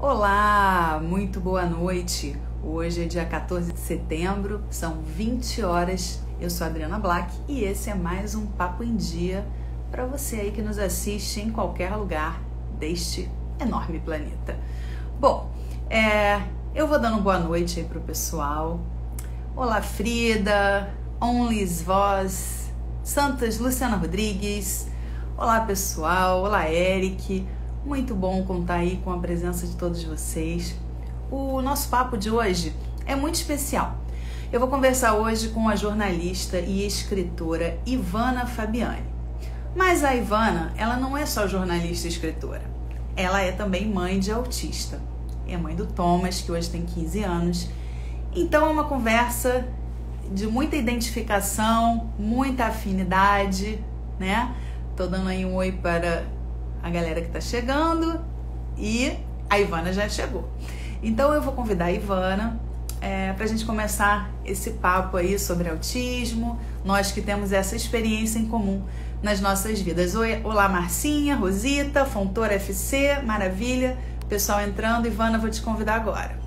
Olá, muito boa noite. Hoje é dia 14 de setembro, são 20 horas. Eu sou a Adriana Black e esse é mais um Papo em Dia para você aí que nos assiste em qualquer lugar deste enorme planeta. Bom, eu vou dando boa noite aí pro pessoal. Olá, Frida, Onlys Voz, Santos, Luciana Rodrigues. Olá, pessoal. Olá, Eric. Muito bom contar aí com a presença de todos vocês. O nosso papo de hoje é muito especial. Eu vou conversar hoje com a jornalista e escritora Ivana Fabiani. Mas a Ivana, ela não é só jornalista e escritora. Ela é também mãe de autista. É mãe do Thomas, que hoje tem 15 anos. Então é uma conversa de muita identificação, muita afinidade, né? Tô dando aí um oi para a galera que tá chegando e a Ivana já chegou. Então eu vou convidar a Ivana pra gente começar esse papo aí sobre autismo, nós que temos essa experiência em comum nas nossas vidas. Olá, Marcinha, Rosita, Fontoura FC, maravilha, pessoal entrando. Ivana, vou te convidar agora.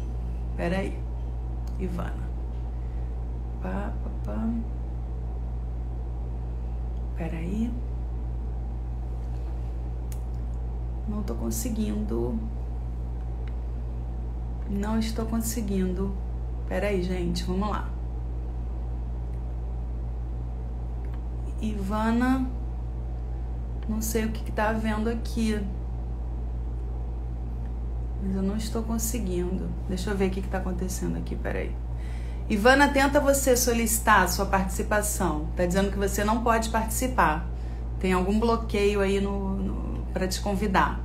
Pera aí, Ivana. Pera aí. Não tô conseguindo. Não estou conseguindo. Pera aí, gente, vamos lá. Ivana, não sei o que tá havendo aqui. Mas eu não estou conseguindo. Deixa eu ver o que tá acontecendo aqui, pera aí. Ivana, tenta você solicitar a sua participação. Tá dizendo que você não pode participar. Tem algum bloqueio aí para te convidar.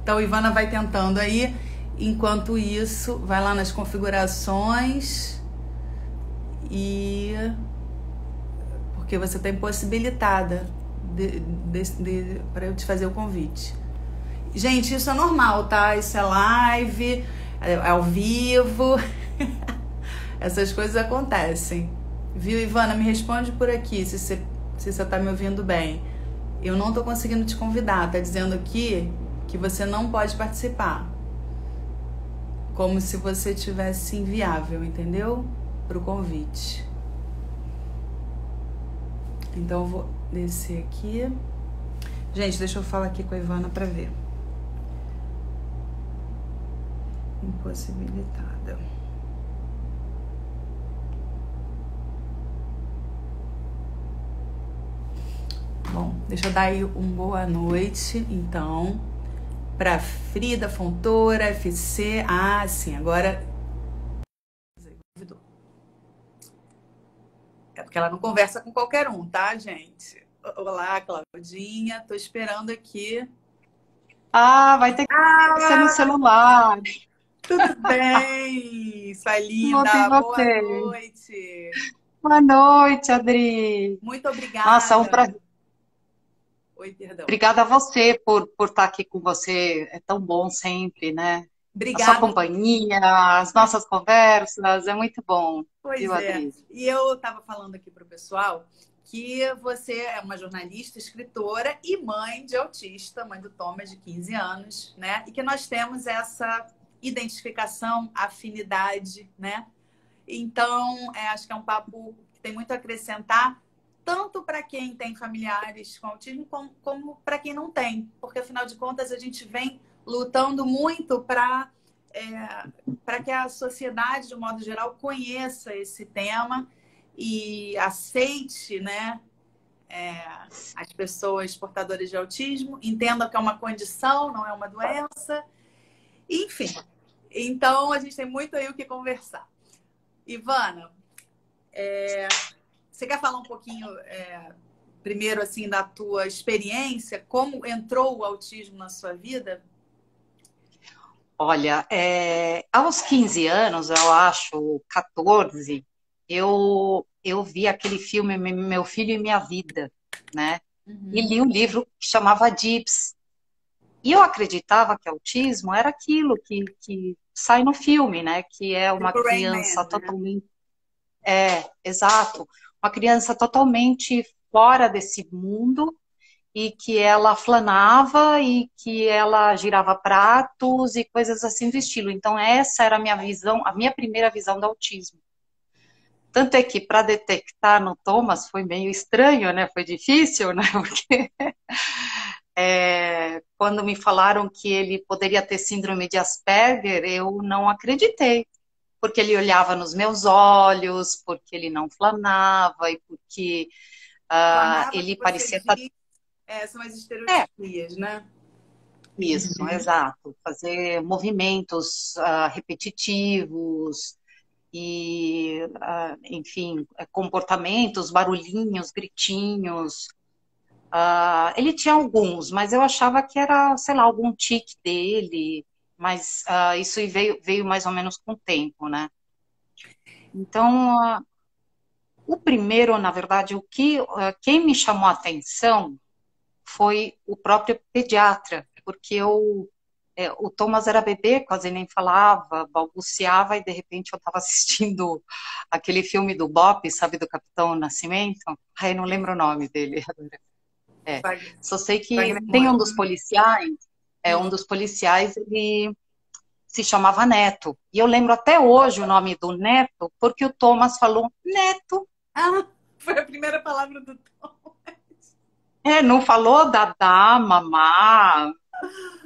Então, Ivana vai tentando aí. Enquanto isso, vai lá nas configurações porque você está impossibilitada para eu te fazer o convite. Gente, isso é normal, tá? Isso é live, é ao vivo. Essas coisas acontecem. Viu, Ivana? Me responde por aqui se você tá me ouvindo bem. Eu não tô conseguindo te convidar. Tá dizendo aqui que você não pode participar. Como se você tivesse inviável, entendeu? Pro convite. Então eu vou descer aqui. Gente, deixa eu falar aqui com a Ivana pra ver. Impossibilitada. Bom, deixa eu dar aí boa noite, então, para Frida Fontoura, FC. Ah, sim, agora... É porque ela não conversa com qualquer um, tá, gente? Olá, Claudinha, tô esperando aqui. Ah, vai ter que ser no celular. Tudo bem, sua Volta em linda, boa você. noite. Boa noite, Adri. Muito Nossa, é um obrigada. prazer. Oi, perdão. Obrigada a você por estar aqui com você. É tão bom sempre, né? A sua Obrigada. companhia, as nossas conversas, é muito bom, viu, Pois é. Adri? E eu estava falando aqui para o pessoal que você é uma jornalista, escritora e mãe de autista, mãe do Thomas, de 15 anos, né? E que nós temos essa identificação, afinidade, né? Então, acho que é um papo que tem muito a acrescentar, tanto para quem tem familiares com autismo, como para quem não tem. Porque, afinal de contas, a gente vem lutando muito para que a sociedade, de um modo geral, conheça esse tema e aceite, né, as pessoas portadoras de autismo, entendam que é uma condição, não é uma doença. Enfim, então a gente tem muito aí o que conversar. Ivana, você quer falar um pouquinho, primeiro, assim, da tua experiência, como entrou o autismo na sua vida? Olha, aos 15 anos, eu acho, 14, eu vi aquele filme Meu Filho e Minha Vida, né? E Uhum. li um livro que chamava Dips. E eu acreditava que autismo era aquilo que sai no filme, né? Que é uma Tipo Rain criança Man, né? totalmente. Exato. Uma criança totalmente fora desse mundo e que ela flanava e que ela girava pratos e coisas assim do estilo. Então essa era a minha visão, a minha primeira visão do autismo. Tanto é que para detectar no Thomas foi meio estranho, né? Foi difícil, né? Porque quando me falaram que ele poderia ter síndrome de Asperger, eu não acreditei. Porque ele olhava nos meus olhos, porque ele não flanava e porque Planava que ele você parecia estar... diz, são as É, estereotipias, né? isso, exato. Fazer movimentos repetitivos e, enfim, comportamentos, barulhinhos, gritinhos. Ele tinha alguns, mas eu achava que era, sei lá, algum tique dele, mas isso veio mais ou menos com o tempo, né? Então, o primeiro, na verdade, quem me chamou a atenção foi o próprio pediatra, porque o Thomas era bebê, quase nem falava, balbuciava, e de repente eu estava assistindo aquele filme do Bop, sabe, do Capitão Nascimento? Ai, não lembro o nome dele. Só sei que tem um dos policiais, ele se chamava Neto. E eu lembro até hoje o nome do Neto, porque o Thomas falou Neto. Ah, foi a primeira palavra do Tom. Não falou dadá, mamá,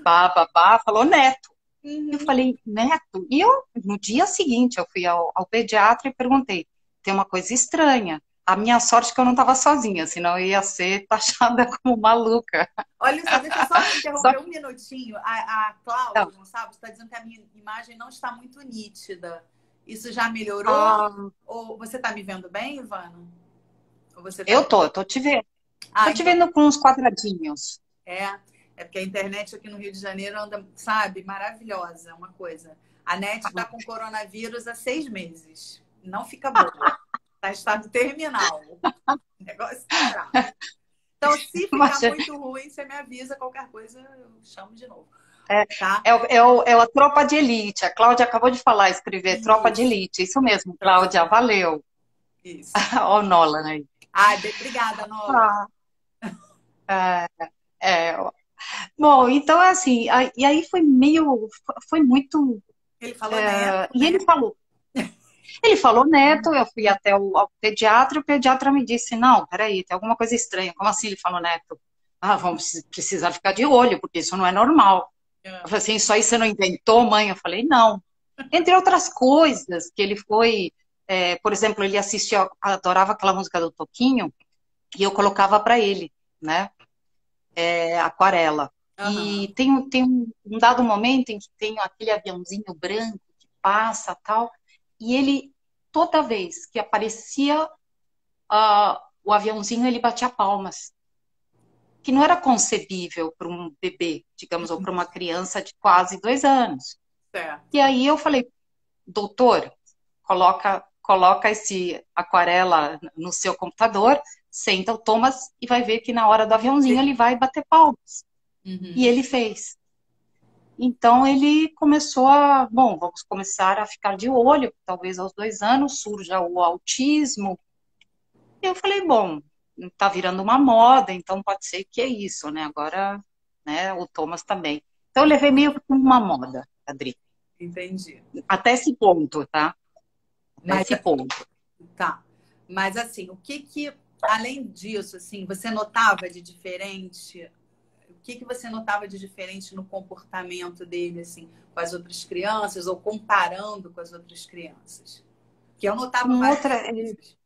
babá, falou Neto. Eu Uhum. falei, Neto? E no dia seguinte, eu fui ao pediatra e perguntei, tem uma coisa estranha. A minha sorte é que eu não estava sozinha, senão eu ia ser taxada como maluca. Olha só, deixa eu só Só interromper um minutinho. A Cláudia que, Gonçalves está dizendo que a minha imagem não está muito nítida. Isso já melhorou? ah, Ou você está me vendo bem, Ivana? Ou você tá... eu tô te vendo. Tô te Então, vendo com uns quadradinhos. é, é porque a internet aqui no Rio de Janeiro anda, sabe, maravilhosa, é uma coisa. A net está com coronavírus há 6 meses. Não fica boa. Está em estado terminal. O negócio tá bravo. Então, se ficar Mas muito ruim, você me avisa, qualquer coisa eu chamo de novo. é, Tá? é a tropa de elite. A Cláudia acabou de falar, escrever tropa de Isso. elite. Isso mesmo, Cláudia, valeu. Isso. Ó, o Nolan aí. Ai, obrigada, Nola. Ah, é, é. Bom, então é assim, e aí foi muito. Ele falou neto, E né? ele falou neto, eu fui até ao pediatra, e o pediatra me disse, não, peraí, tem alguma coisa estranha. Como assim ele falou neto? Vamos precisar ficar de olho, porque isso não é normal. Eu falei assim, isso aí você não inventou, mãe? Eu falei, não. Entre outras coisas, que ele foi, por exemplo, ele assistia, adorava aquela música do Toquinho, e eu colocava para ele, né? Aquarela. Aham. E tem um dado momento em que tem aquele aviãozinho branco que passa tal, e ele, toda vez que aparecia o aviãozinho, ele batia palmas. Que não era concebível para um bebê, digamos, ou para uma criança de quase 2 anos. Certo. E aí eu falei, doutor, coloca esse aquarela no seu computador, senta o Thomas e vai ver que na hora do aviãozinho ele vai bater palmas. E Uhum. ele fez. Então ele começou vamos começar a ficar de olho, talvez aos 2 anos surja o autismo. E eu falei, bom, tá virando uma moda, então pode ser que é isso, né? Agora, né, o Thomas também. Então eu levei meio que como uma moda, Adri. Entendi. Até esse ponto, tá? Até Mas esse ponto. tá. Mas assim, o que que além disso, assim, você notava de diferente? O que que você notava de diferente no comportamento dele, assim, com as outras crianças ou comparando com as outras crianças? Que eu notava Com várias outra, coisas.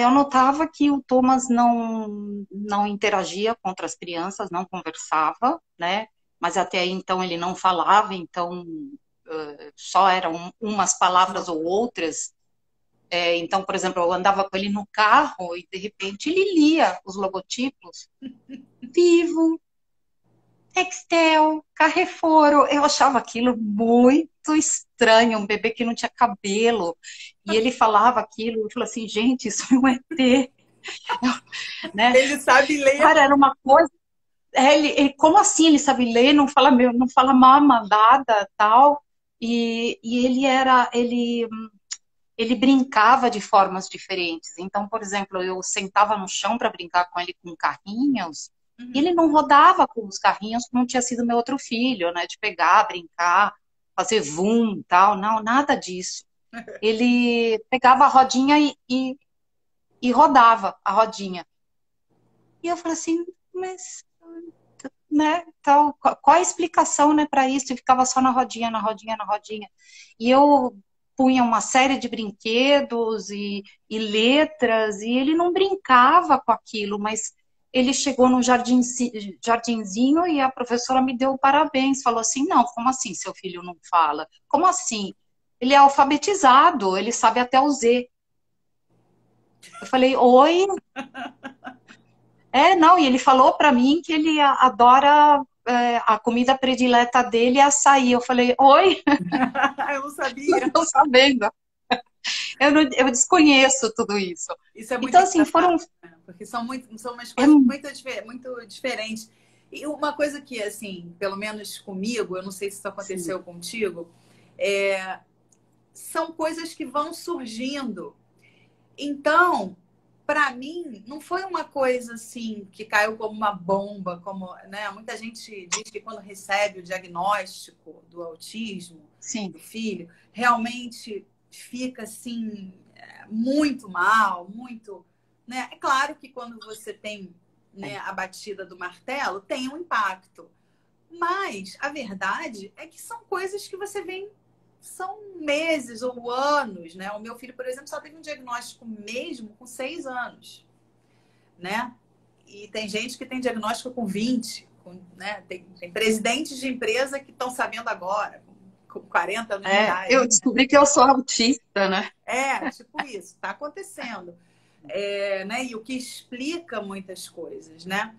eu notava que o Thomas não interagia com outras crianças, não conversava, né? Mas até aí, então, ele não falava, então só eram umas palavras ou outras. Então, por exemplo, eu andava com ele no carro e, de repente, ele lia os logotipos. Vivo, Nextel, Carrefour. Eu achava aquilo muito estranho, um bebê que não tinha cabelo. E ele falava aquilo, eu falei assim, gente, isso é um ET. Né? Ele sabe ler. Cara, era uma coisa. Como assim ele sabe ler? Não fala mama, dada, tal. E ele ele brincava de formas diferentes. Então, por exemplo, eu sentava no chão para brincar com ele com carrinhos, e ele não rodava com os carrinhos, como tinha sido meu outro filho, né? De pegar, brincar, fazer vum, tal. Não, nada disso. Ele pegava a rodinha e rodava a rodinha. E eu falei assim, mas, né? Então, qual a explicação, né, para isso? E ficava só na rodinha, na rodinha, na rodinha. E eu punha uma série de brinquedos e letras, e ele não brincava com aquilo, mas ele chegou no jardinzinho e a professora me deu parabéns, falou assim, não, como assim seu filho não fala? Como assim? Ele é alfabetizado, ele sabe até o Z. Eu falei, oi? Não, e ele falou para mim que ele adora, a comida predileta dele é açaí. Eu falei, oi? Eu não sabia. Não estou sabendo. Eu desconheço tudo isso. Isso é muito então, assim, foram... né? Porque são umas coisas muito diferentes. E uma coisa que, assim, pelo menos comigo, eu não sei se isso aconteceu contigo, são coisas que vão surgindo. Então, para mim, não foi uma coisa assim que caiu como uma bomba, como, né? Muita gente diz que quando recebe o diagnóstico do autismo do filho, realmente fica assim muito mal, muito, né? É claro que quando você tem, né, a batida do martelo, tem um impacto. Mas a verdade é que são coisas que você vem, são meses ou anos, né? O meu filho, por exemplo, só teve um diagnóstico mesmo com 6 anos, né? E tem gente que tem diagnóstico com 20, né? Tem presidentes de empresa que estão sabendo agora, com 40 anos de idade. Eu descobri que eu sou autista, né? Tipo isso, está acontecendo. Né? E o que explica muitas coisas, né?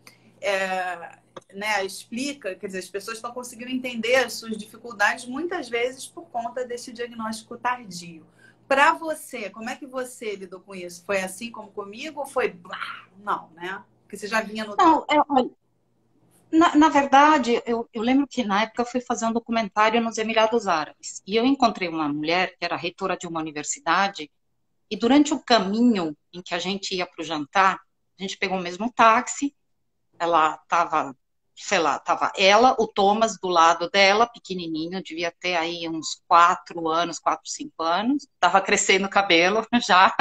Explica, quer dizer, as pessoas estão conseguindo entender as suas dificuldades muitas vezes por conta desse diagnóstico tardio. Para você, como é que você lidou com isso? Foi assim como comigo ou foi... Não, né? Porque você já vinha no... Não, na verdade, eu lembro que na época eu fui fazer um documentário nos Emirados Árabes. E eu encontrei uma mulher que era reitora de uma universidade. E durante o caminho em que a gente ia para o jantar, a gente pegou o mesmo táxi. Ela estava, sei lá, estava ela, o Thomas do lado dela, pequenininho, devia ter aí uns 4 anos, 4, 5 anos. Estava crescendo o cabelo já.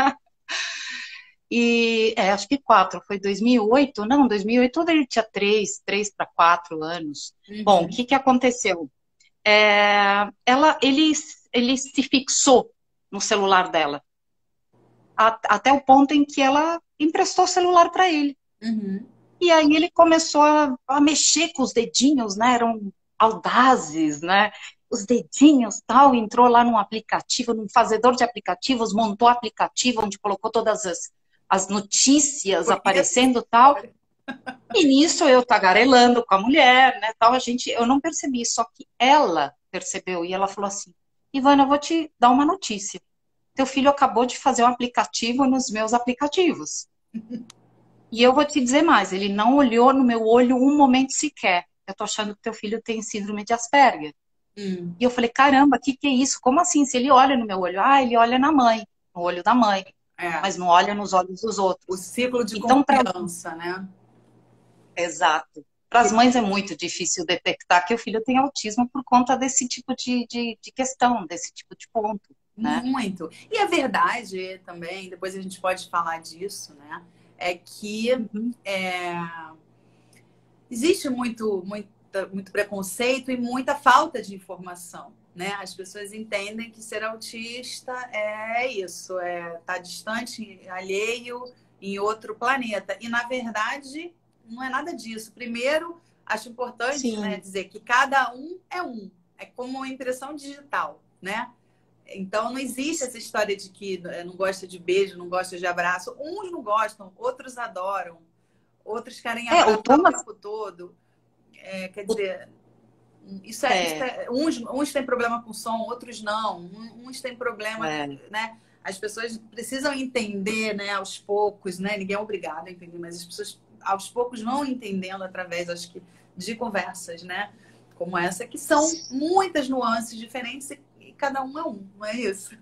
E acho que 4, foi 2008? Não, 2008 ele tinha 3 para 4 anos. Bom, o que aconteceu? Ele se fixou no celular dela. Até o ponto em que ela emprestou o celular para ele. E aí ele começou a mexer com os dedinhos, né? Eram audazes, né? Os dedinhos, tal, entrou lá num aplicativo, num fazedor de aplicativos, montou o aplicativo onde colocou todas as notícias aparecendo, tal. E nisso eu tagarelando com a mulher, né, tal, eu não percebi, só que ela percebeu e ela falou assim, Ivana, eu vou te dar uma notícia. Teu filho acabou de fazer um aplicativo nos meus aplicativos. E eu vou te dizer mais, ele não olhou no meu olho um momento sequer. Eu tô achando que teu filho tem síndrome de Asperger. E eu falei, caramba, o que é isso? Como assim? Se ele olha no meu olho? Ele olha na mãe, no olho da mãe. Mas não olha nos olhos dos outros. O ciclo de confiança, né? Exato. Para as mães é muito difícil detectar que o filho tem autismo por conta desse tipo de questão, desse tipo de ponto. Né? Muito. E a verdade também, depois a gente pode falar disso, né? É que existe muito preconceito e muita falta de informação, né? As pessoas entendem que ser autista é isso, tá distante, alheio, em outro planeta. E, na verdade, não é nada disso. Primeiro, acho importante, né, dizer que cada um é um. É como uma impressão digital, né? Então, não existe essa história de que não gosta de beijo, não gosta de abraço. Uns não gostam, outros adoram. Outros querem abraçar o tempo todo. Quer dizer, uns têm problema com som, outros não. Uns têm problema, né? As pessoas precisam entender, né, aos poucos, né? Ninguém é obrigado a entender, mas as pessoas aos poucos vão entendendo através, acho que, de conversas, né? Como essa, que são muitas nuances diferentes e cada um é um, não é isso?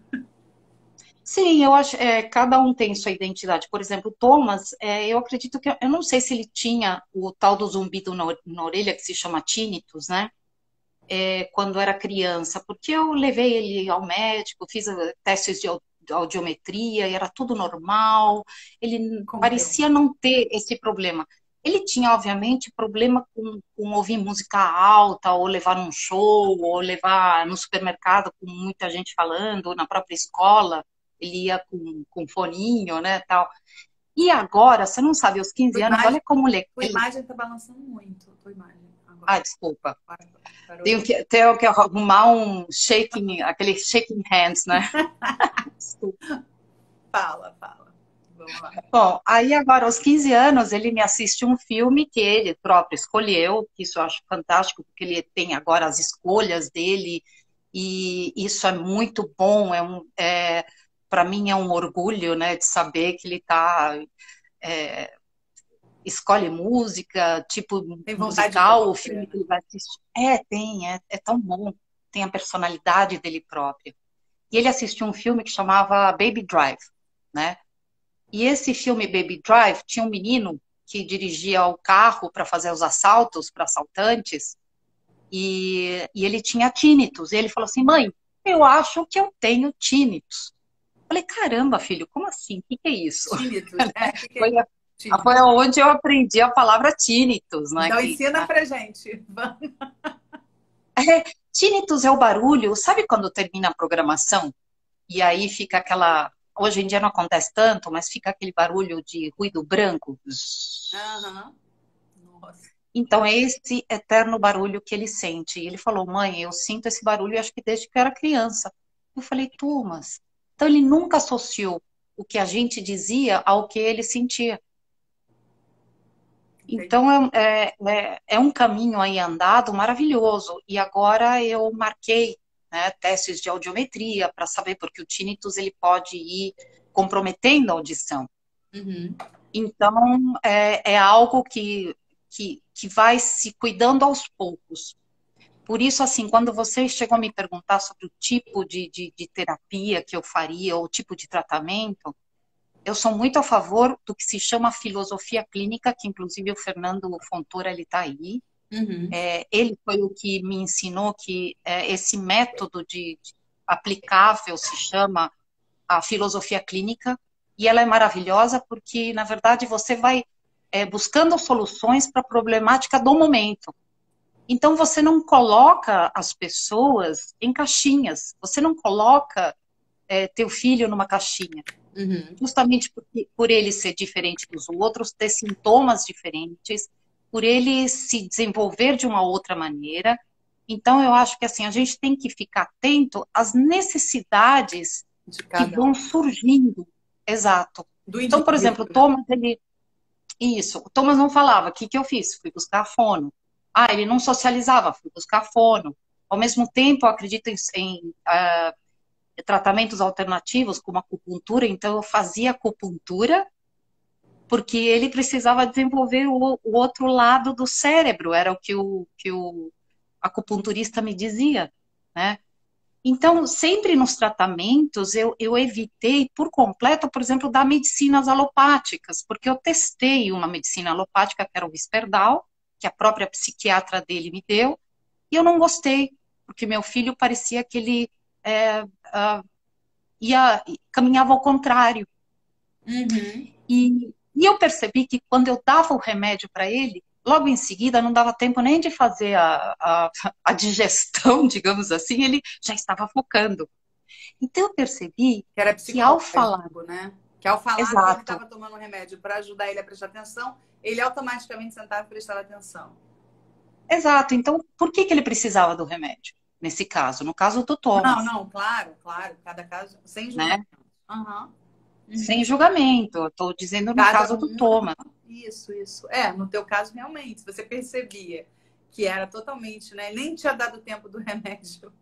Sim, eu acho, cada um tem sua identidade. Por exemplo, o Thomas, eu acredito que, eu não sei se ele tinha o tal do zumbido na orelha, que se chama tinnitus, né? Quando era criança, porque eu levei ele ao médico, fiz testes de audiometria e era tudo normal. Ele Como deu? parecia não ter esse problema. Ele tinha, obviamente, problema com ouvir música alta, ou levar num show, ou levar no supermercado com muita gente falando, ou na própria escola, ele ia com foninho, né, tal. E agora, você não sabe, aos Tua 15 anos, imagem, olha como tua imagem tá balançando muito, tua imagem. Agora. Ah, desculpa. Parou Tenho de. que arrumar um shaking, aquele shaking hands, né? Desculpa. Fala, fala. Vamos lá. Bom, aí agora, aos 15 anos, ele me assiste um filme que ele próprio escolheu, que isso eu acho fantástico, porque ele tem agora as escolhas dele, e isso é muito bom, para mim é um orgulho, né, de saber que ele escolhe música, tipo Tem vontade musical, o própria, filme que né? ele vai assistir. É tão bom, tem a personalidade dele própria. E ele assistiu um filme que chamava Baby Drive, né? E esse filme Baby Drive tinha um menino que dirigia o carro para fazer os assaltos para assaltantes e ele tinha tinnitus. E ele falou assim, mãe, eu acho que eu tenho tinnitus. Eu falei, caramba, filho, como assim? O que é isso? Tinnitus. O que é Foi, foi tinnitus? onde eu aprendi a palavra tinnitus, né? Então ensina pra gente. Tinnitus é o barulho, sabe quando termina a programação? E aí fica aquela. Hoje em dia não acontece tanto, mas fica aquele barulho de ruído branco. Aham. Nossa. Então, é esse eterno barulho que ele sente. E ele falou, mãe, eu sinto esse barulho, acho que desde que eu era criança. Eu falei, Thomas. Então, ele nunca associou o que a gente dizia ao que ele sentia. Entendi. Então, é um caminho aí andado maravilhoso. E agora eu marquei, né, testes de audiometria para saber, porque o tinnitus ele pode ir comprometendo a audição. Uhum. Então, é algo que vai se cuidando aos poucos. Por isso, assim, quando você chegou a me perguntar sobre o tipo de terapia que eu faria, ou o tipo de tratamento, eu sou muito a favor do que se chama filosofia clínica, que inclusive o Fernando Fontoura, ele está aí. Uhum. Ele foi o que me ensinou que esse método aplicável se chama a filosofia clínica, e ela é maravilhosa porque, na verdade, você vai buscando soluções para a problemática do momento. Então, você não coloca as pessoas em caixinhas, você não coloca teu filho numa caixinha. Uhum. Justamente por ele ser diferente dos outros, ter sintomas diferentes, por ele se desenvolver de uma outra maneira. Então, eu acho que assim, a gente tem que ficar atento às necessidades De que cada vão um. surgindo. Exato. Do Então, por indivíduo, exemplo, o né? Thomas, o Thomas não falava, o que eu fiz? Fui buscar fono. Ah, ele não socializava, fui buscar fono. Ao mesmo tempo, eu acredito em tratamentos alternativos, como acupuntura, então eu fazia acupuntura, porque ele precisava desenvolver o outro lado do cérebro, era o que o acupunturista me dizia, né? Então, sempre nos tratamentos, eu evitei por completo, por exemplo, dar medicinas alopáticas, porque eu testei uma medicina alopática, que era o Risperdal, que a própria psiquiatra dele me deu, e eu não gostei, porque meu filho parecia que ele caminhava ao contrário. Uhum. E eu percebi que quando eu dava o remédio para ele, logo em seguida, não dava tempo nem de fazer a digestão, digamos assim, ele já estava focando. Então eu percebi Que era que ao falar, psicológico, né? Que ao falar que ele exato, estava tomando um remédio para ajudar ele a prestar atenção, ele automaticamente sentava e prestava atenção. exato. Então, por que ele precisava do remédio? Nesse caso, no caso do Não, Thomas, não, claro, claro. Cada caso, sem né? julgamento. Aham. Sem Uhum. julgamento, eu estou dizendo no Cada caso do um. Thomas. Isso, isso. No teu caso, realmente, você percebia que era totalmente, né? Nem tinha dado tempo do remédio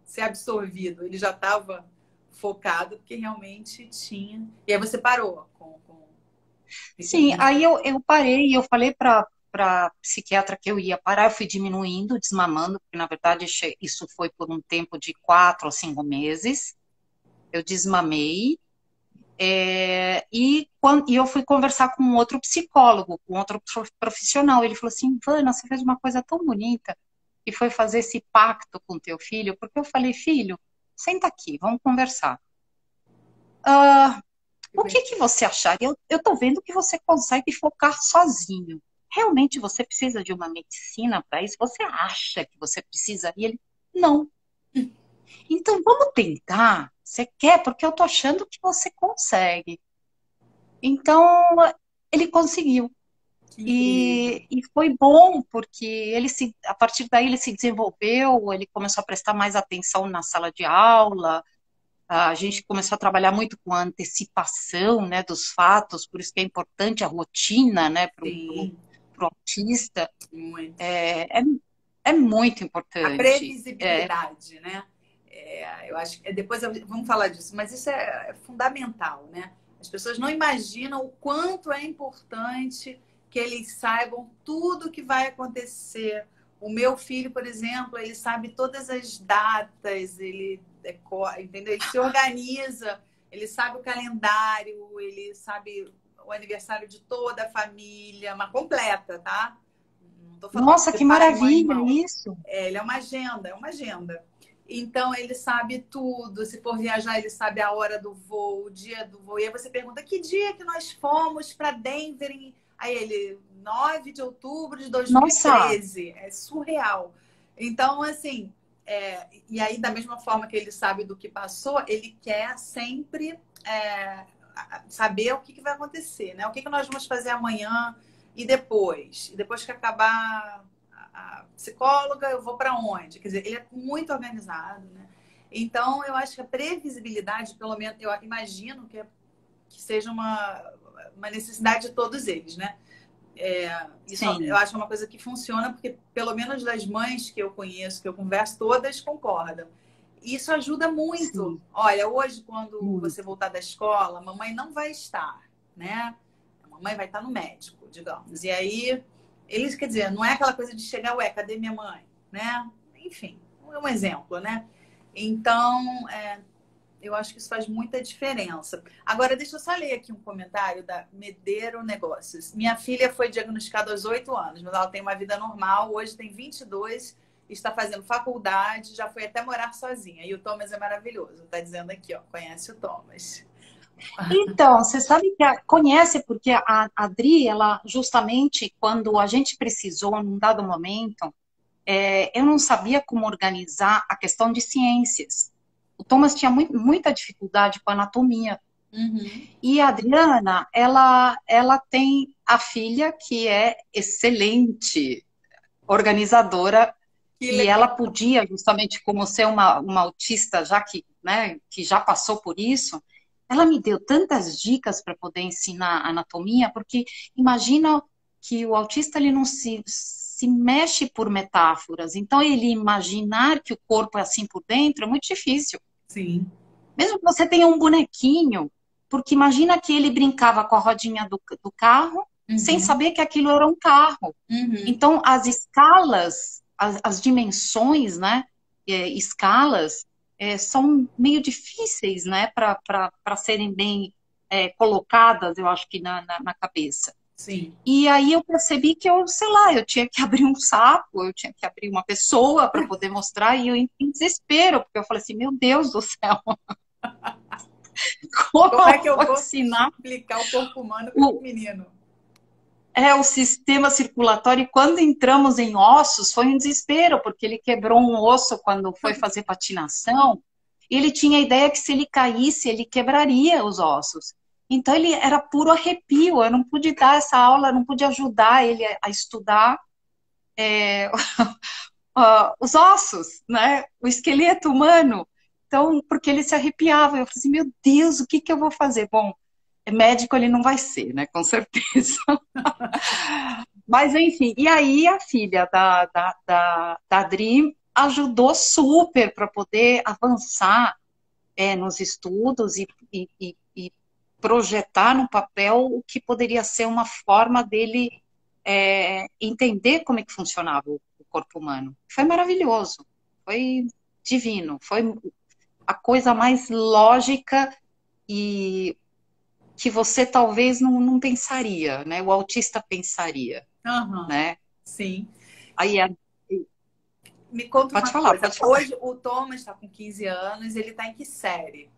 ser absorvido. Ele já estava focado, porque realmente tinha. E aí você parou com Sim, pequenininho. aí eu parei e eu falei para psiquiatra que eu ia parar, eu fui diminuindo, desmamando, porque na verdade isso foi por um tempo de 4 a 5 meses. eu desmamei, e eu fui conversar com um outro psicólogo, com outro profissional. Ele falou assim, Ivana, você fez uma coisa tão bonita, que foi fazer esse pacto com teu filho, porque eu falei, filho, senta aqui, vamos conversar. Ah, Que o bem. que que você acharia? Eu tô vendo que você consegue focar sozinho. Realmente você precisa de uma medicina para isso? Você acha que você precisa? E ele, não. Então vamos tentar. Você quer? Porque eu tô achando que você consegue. Então ele conseguiu. Que incrível. E foi bom, porque a partir daí ele se desenvolveu, ele começou a prestar mais atenção na sala de aula, a gente começou a trabalhar muito com a antecipação, né, dos fatos, por isso que é importante a rotina, né, para Sim, o autista, muito. é, é, é muito A importante. previsibilidade, né? Eu acho que depois vamos falar disso, mas isso é fundamental, né? As pessoas não imaginam o quanto é importante que eles saibam tudo que vai acontecer. O meu filho, por exemplo, ele sabe todas as datas, ele decora, entendeu? Ele se organiza, ele sabe o calendário, ele sabe o aniversário de toda a família, uma completa, tá? Não estou falando Nossa, de que pai, mãe, maravilha irmão. isso! Ele é uma agenda, é uma agenda. Então ele sabe tudo. Se for viajar, ele sabe a hora do voo, o dia do voo. E aí você pergunta que dia que nós fomos para Denver? Aí ele, 9 de outubro de Nossa, 2013. É surreal. Então, assim, e aí, da mesma forma que ele sabe do que passou, ele quer sempre saber o que vai acontecer, né? O que nós vamos fazer amanhã e depois. E depois que acabar a psicóloga, eu vou para onde? Quer dizer, ele é muito organizado, né? Então, eu acho que a previsibilidade, pelo menos, eu imagino que seja uma necessidade de todos eles, né? Isso eu sim, acho uma coisa que funciona, porque pelo menos das mães que eu conheço, que eu converso, todas concordam. Isso ajuda muito. sim, Olha, hoje, quando você muito. voltar da escola, a mamãe não vai estar, né? A mamãe vai estar no médico, digamos. E aí, eles, quer dizer, não é aquela coisa de chegar, ué, cadê minha mãe? Né? Enfim, é um exemplo, né? Então, eu acho que isso faz muita diferença. Agora, deixa eu só ler aqui um comentário da Medeiro Negócios. Minha filha foi diagnosticada aos 8 anos, mas ela tem uma vida normal. Hoje tem 22, está fazendo faculdade, já foi até morar sozinha. E o Thomas é maravilhoso. Está dizendo aqui, ó, conhece o Thomas. Então, você sabe que conhece, porque a Adri, ela justamente quando a gente precisou, num dado momento, eu não sabia como organizar a questão de ciências. O Thomas tinha muita dificuldade com anatomia. Uhum. E a Adriana, ela tem a filha que é excelente organizadora, Que e ela legal. podia, justamente como ser uma autista, já que, né, que já passou por isso, ela me deu tantas dicas para poder ensinar anatomia, porque imagina que o autista ele não se mexe por metáforas, então ele imaginar que o corpo é assim por dentro é muito difícil. Sim. Mesmo que você tenha um bonequinho, porque imagina que ele brincava com a rodinha do carro sem Uhum. saber que aquilo era um carro. Uhum. Então, as escalas, as dimensões, né, escalas, são meio difíceis, né, para serem bem colocadas, eu acho que na cabeça. Sim. E aí eu percebi que eu, sei lá, eu tinha que abrir um sapo, eu tinha que abrir uma pessoa para poder mostrar, e eu em desespero, porque eu falei assim, meu Deus do céu, como Como é eu que eu vou vou ensinar explicar o corpo humano para o, um menino? o sistema circulatório? E quando entramos em ossos, foi um desespero, porque ele quebrou um osso quando foi fazer patinação, e ele tinha a ideia que se ele caísse, ele quebraria os ossos. Então ele era puro arrepio, eu não pude dar essa aula, eu não pude ajudar ele a estudar os ossos, né? O esqueleto humano. Então, porque ele se arrepiava, eu falei assim, meu Deus, o que que eu vou fazer? Bom, médico ele não vai ser, né? Com certeza. Mas, enfim, e aí a filha da Adri ajudou super para poder avançar nos estudos e projetar no papel o que poderia ser uma forma dele entender como é que funcionava o corpo humano. Foi maravilhoso, foi divino, foi a coisa mais lógica e que você talvez não pensaria, né? O autista pensaria, Aham, né? sim. Aí, Me conta pode uma falar, coisa. pode falar. Hoje o Thomas está com 15 anos, ele está em que série?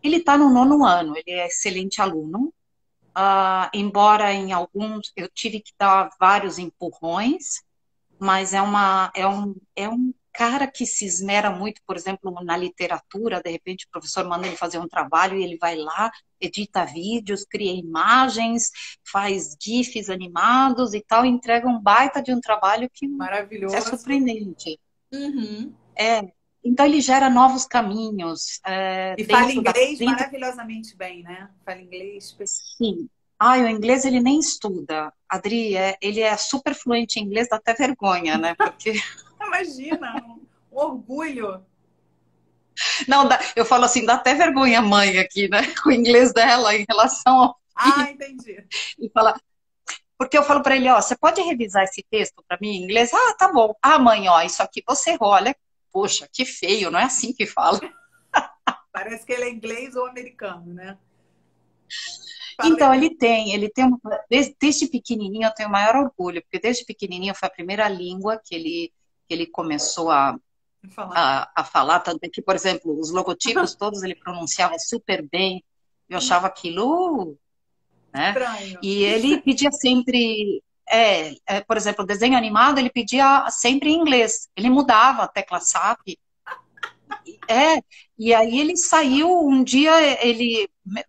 Ele está no 9º ano, ele é excelente aluno. Embora em alguns eu tive que dar vários empurrões, mas é um cara que se esmera muito, por exemplo, na literatura. De repente o professor manda ele fazer um trabalho e ele vai lá, edita vídeos, cria imagens, faz GIFs animados e tal, e entrega um baita de um trabalho que é Maravilhoso. surpreendente. Uhum. É, então ele gera novos caminhos E fala dentro inglês dentro. maravilhosamente bem, né? Fala inglês. Sim. O inglês ele nem estuda. Adri, ele é super fluente em inglês, dá até vergonha, né? Porque Imagina, um orgulho. não, eu falo assim, dá até vergonha mãe aqui, né? Com o inglês dela em relação ao Ah, filho. entendi. E fala, porque eu falo para ele, ó, você pode revisar esse texto para mim em inglês? Ah, tá bom. Ah, mãe, ó, isso aqui você errou. Olha, poxa, que feio, não é assim que fala. Parece que ele é inglês ou americano, né? Fala Então, aí. desde pequenininho eu tenho o maior orgulho, porque desde pequenininho foi a primeira língua que ele começou Falar. a falar, tanto é que, por exemplo, os logotipos todos ele pronunciava super bem, eu achava aquilo, né? Estranho. E ele pedia sempre, por exemplo, desenho animado, ele pedia sempre em inglês, ele mudava a tecla SAP, e aí ele saiu, um dia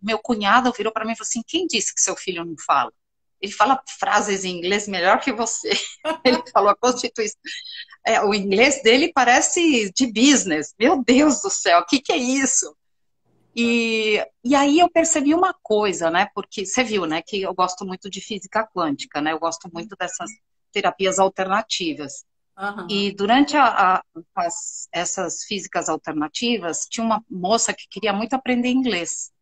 meu cunhado virou para mim e falou assim, quem disse que seu filho não fala? Ele fala frases em inglês melhor que você. Ele falou a Constituição. O inglês dele parece de business. Meu Deus do céu, o que é isso? E aí eu percebi uma coisa, né? Porque você viu, né? Que eu gosto muito de física quântica, né? Eu gosto muito dessas terapias alternativas. Aham. E durante essas físicas alternativas, tinha uma moça que queria muito aprender inglês.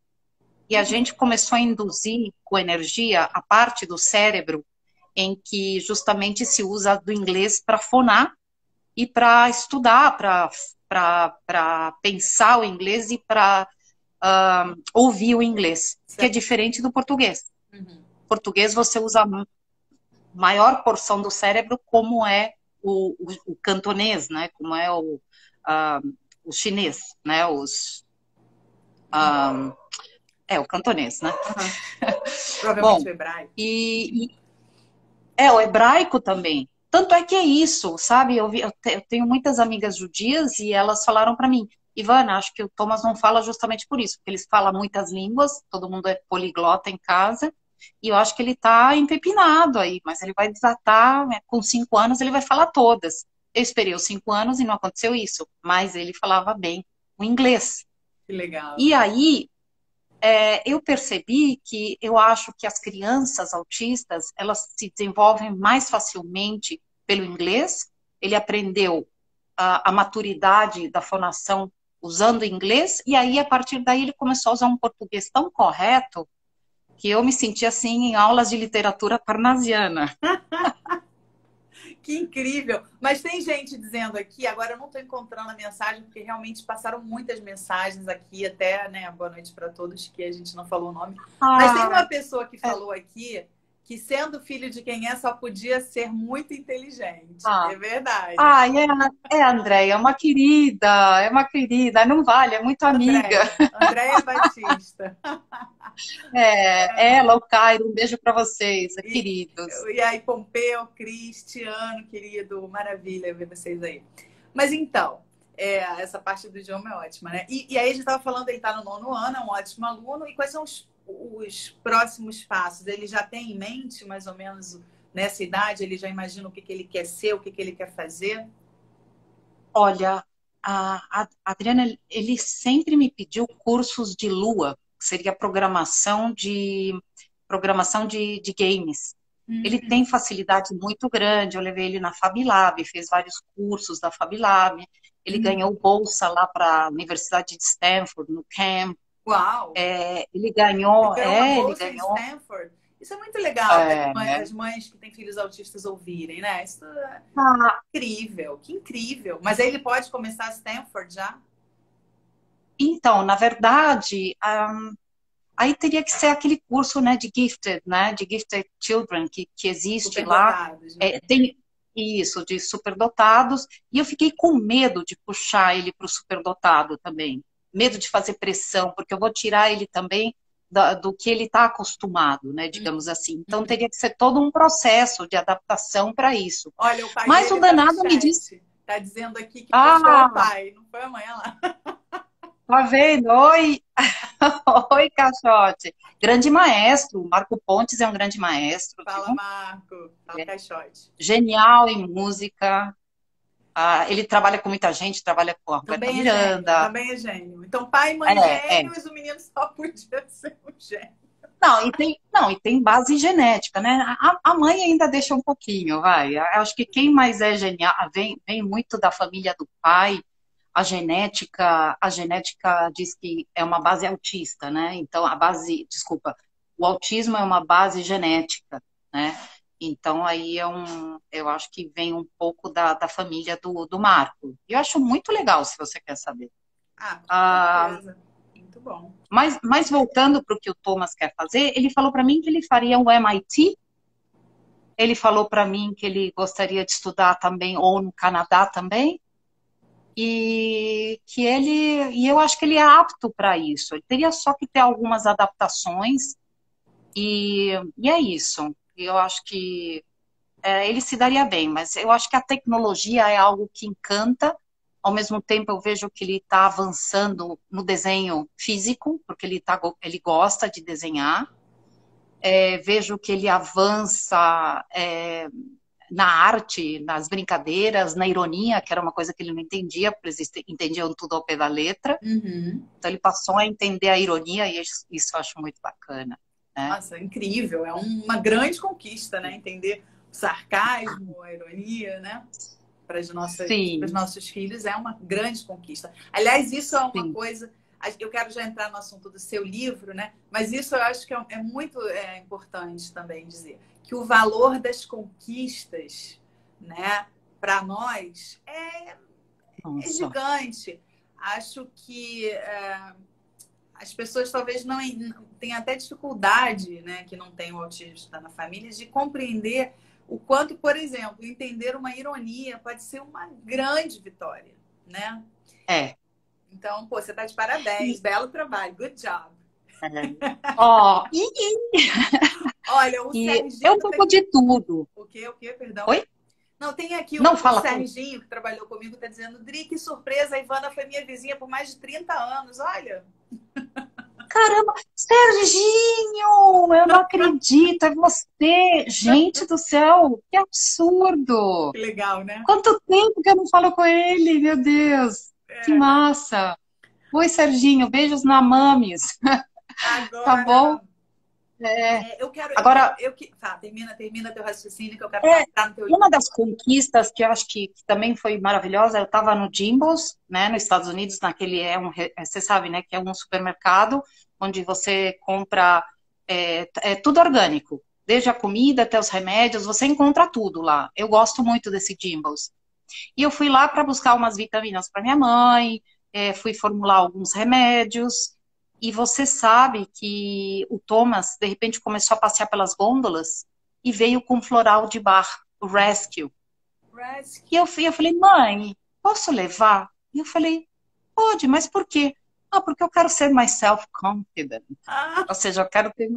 E a gente começou a induzir com energia a parte do cérebro em que justamente se usa do inglês para fonar e para estudar, para pensar o inglês e para ouvir o inglês, que é Certo. diferente do português. Uhum. Português você usa a maior porção do cérebro, como é o cantonês, né? Como é o chinês, né? O cantonês, né? Aham. Provavelmente Bom, o hebraico. e o hebraico também. Tanto é que é isso, sabe? Eu tenho muitas amigas judias e elas falaram para mim, Ivana, acho que o Thomas não fala justamente por isso, porque eles falam muitas línguas, todo mundo é poliglota em casa, e eu acho que ele tá empepinado aí, mas ele vai desatar, né, com 5 anos ele vai falar todas. Eu esperei os 5 anos e não aconteceu isso, mas ele falava bem o inglês. Que legal. E aí, eu percebi que eu acho que as crianças autistas, elas se desenvolvem mais facilmente pelo inglês. Ele aprendeu a maturidade da fonação usando inglês, e aí, a partir daí, ele começou a usar um português tão correto que eu me senti assim em aulas de literatura parnasiana. Que incrível! Mas tem gente dizendo aqui, agora eu não estou encontrando a mensagem, porque realmente passaram muitas mensagens aqui, até, né, boa noite para todos, que a gente não falou o nome. Mas tem uma pessoa que falou aqui que, sendo filho de quem é, só podia ser muito inteligente. É verdade. A Andréia, é uma querida, não vale, é muito amiga. Andréia Batista. Ela, o Cairo, um beijo para vocês, queridos. E aí, Pompeu, Cristiano, querido, maravilha ver vocês aí. Mas então, essa parte do idioma é ótima, né? E aí a gente estava falando, ele está no 9º ano, é um ótimo aluno. E quais são os próximos passos? Ele já tem em mente, mais ou menos, nessa idade, ele já imagina o que ele quer ser, o que ele quer fazer? Olha, a Adriana, ele sempre me pediu cursos de Lua, que seria programação de games. Ele tem facilidade muito grande, eu levei ele na FabLab, fez vários cursos da FabLab, ele ganhou bolsa lá para a Universidade de Stanford, no camp. Uau! Ele ganhou... Ele ganhou uma bolsa em Stanford. Isso é muito legal, as mães que têm filhos autistas ouvirem, né? Isso é incrível, que incrível. Mas aí ele pode começar a Stanford já? Então, na verdade, aí teria que ser aquele curso, né, de Gifted Children, que existe lá. Superdotados, né? Tem isso, de superdotados, e eu fiquei com medo de puxar ele para o superdotado também. Medo de fazer pressão, porque eu vou tirar ele também do que ele está acostumado, né, digamos assim. Então, teria que ser todo um processo de adaptação para isso. Olha, o pai Mas o dele tá no danado me disse, chat. Tá dizendo aqui que puxou o ah, pai, não foi amanhã lá. tá vendo? Oi, oi, Caixote. Grande maestro, Marco Pontes é um grande maestro, Fala, viu? Marco. Fala, É Caixote. genial em música. Ele trabalha com muita gente, trabalha com a Roberta Também é gênio, Miranda. também é gênio. Então, pai e mãe É. gênios, o menino só podia ser um gênio. Não, e tem base genética, né? A mãe ainda deixa um pouquinho, vai. Eu acho que quem mais é genial, vem muito da família do pai. A genética diz que é uma base autista, né? Então, desculpa, o autismo é uma base genética, né? Então, aí eu acho que vem um pouco da família do Marco. E eu acho muito legal, se você quer saber. Ah, com Ah, certeza. Muito bom. mas voltando para o que o Thomas quer fazer, ele falou para mim que ele faria um MIT, ele falou para mim que ele gostaria de estudar também, ou no Canadá também, e eu acho que ele é apto para isso. Ele teria só que ter algumas adaptações, e é isso. Eu acho que ele se daria bem, mas eu acho que a tecnologia é algo que encanta. Ao mesmo tempo, eu vejo que ele está avançando no desenho físico, porque ele gosta de desenhar. Vejo que ele avança na arte, nas brincadeiras, na ironia, que era uma coisa que ele não entendia, porque eles entendiam tudo ao pé da letra. Uhum. Então, ele passou a entender a ironia, e isso eu acho muito bacana. Né? Nossa, incrível. É uma grande conquista, né? Entender o sarcasmo, a ironia, né? Para os Sim, nossos filhos é uma grande conquista. Aliás, isso é uma sim. coisa. Eu quero já entrar no assunto do seu livro, né? Mas isso eu acho que é muito importante também dizer que o valor das conquistas, né, para nós é Nossa. gigante. Acho que as pessoas talvez não tenham até dificuldade, né, que não tem o autista na família, de compreender o quanto, por exemplo, entender uma ironia pode ser uma grande vitória, né? É. Então, pô, você tá de parabéns, E, belo trabalho, good job. ó, Olha, o é Serginho um pouco tem... de tudo. O quê? O quê? Perdão. Oi? Não, tem aqui Não, o fala tu. Serginho, que trabalhou comigo, tá dizendo, Dri, que surpresa, a Ivana foi minha vizinha por mais de 30 anos, olha. Caramba, Serginho, eu não acredito, é você. Gente do céu, que absurdo. Que legal, né? Quanto tempo que eu não falo com ele, meu Deus. Que É, massa. Oi, Serginho, beijos na mames. Tá bom? agora, É. eu quero, Agora, tá, termina teu raciocínio que eu quero é, entrar no teu livro. uma das conquistas que eu acho que também foi maravilhosa, eu estava no Jimbo's, né, nos Estados Unidos, você sabe, né, que é um supermercado onde você compra tudo orgânico, desde a comida até os remédios, você encontra tudo lá. Eu gosto muito desse Jimbo's. E eu fui lá para buscar umas vitaminas para minha mãe, fui formular alguns remédios, e você sabe que o Thomas, de repente, começou a passear pelas gôndolas e veio com um floral de bar, o Rescue. E eu falei, mãe, posso levar? E eu falei, pode, mas por quê? Ah, porque eu quero ser mais self-confident. Ah, Ou seja, eu quero ter.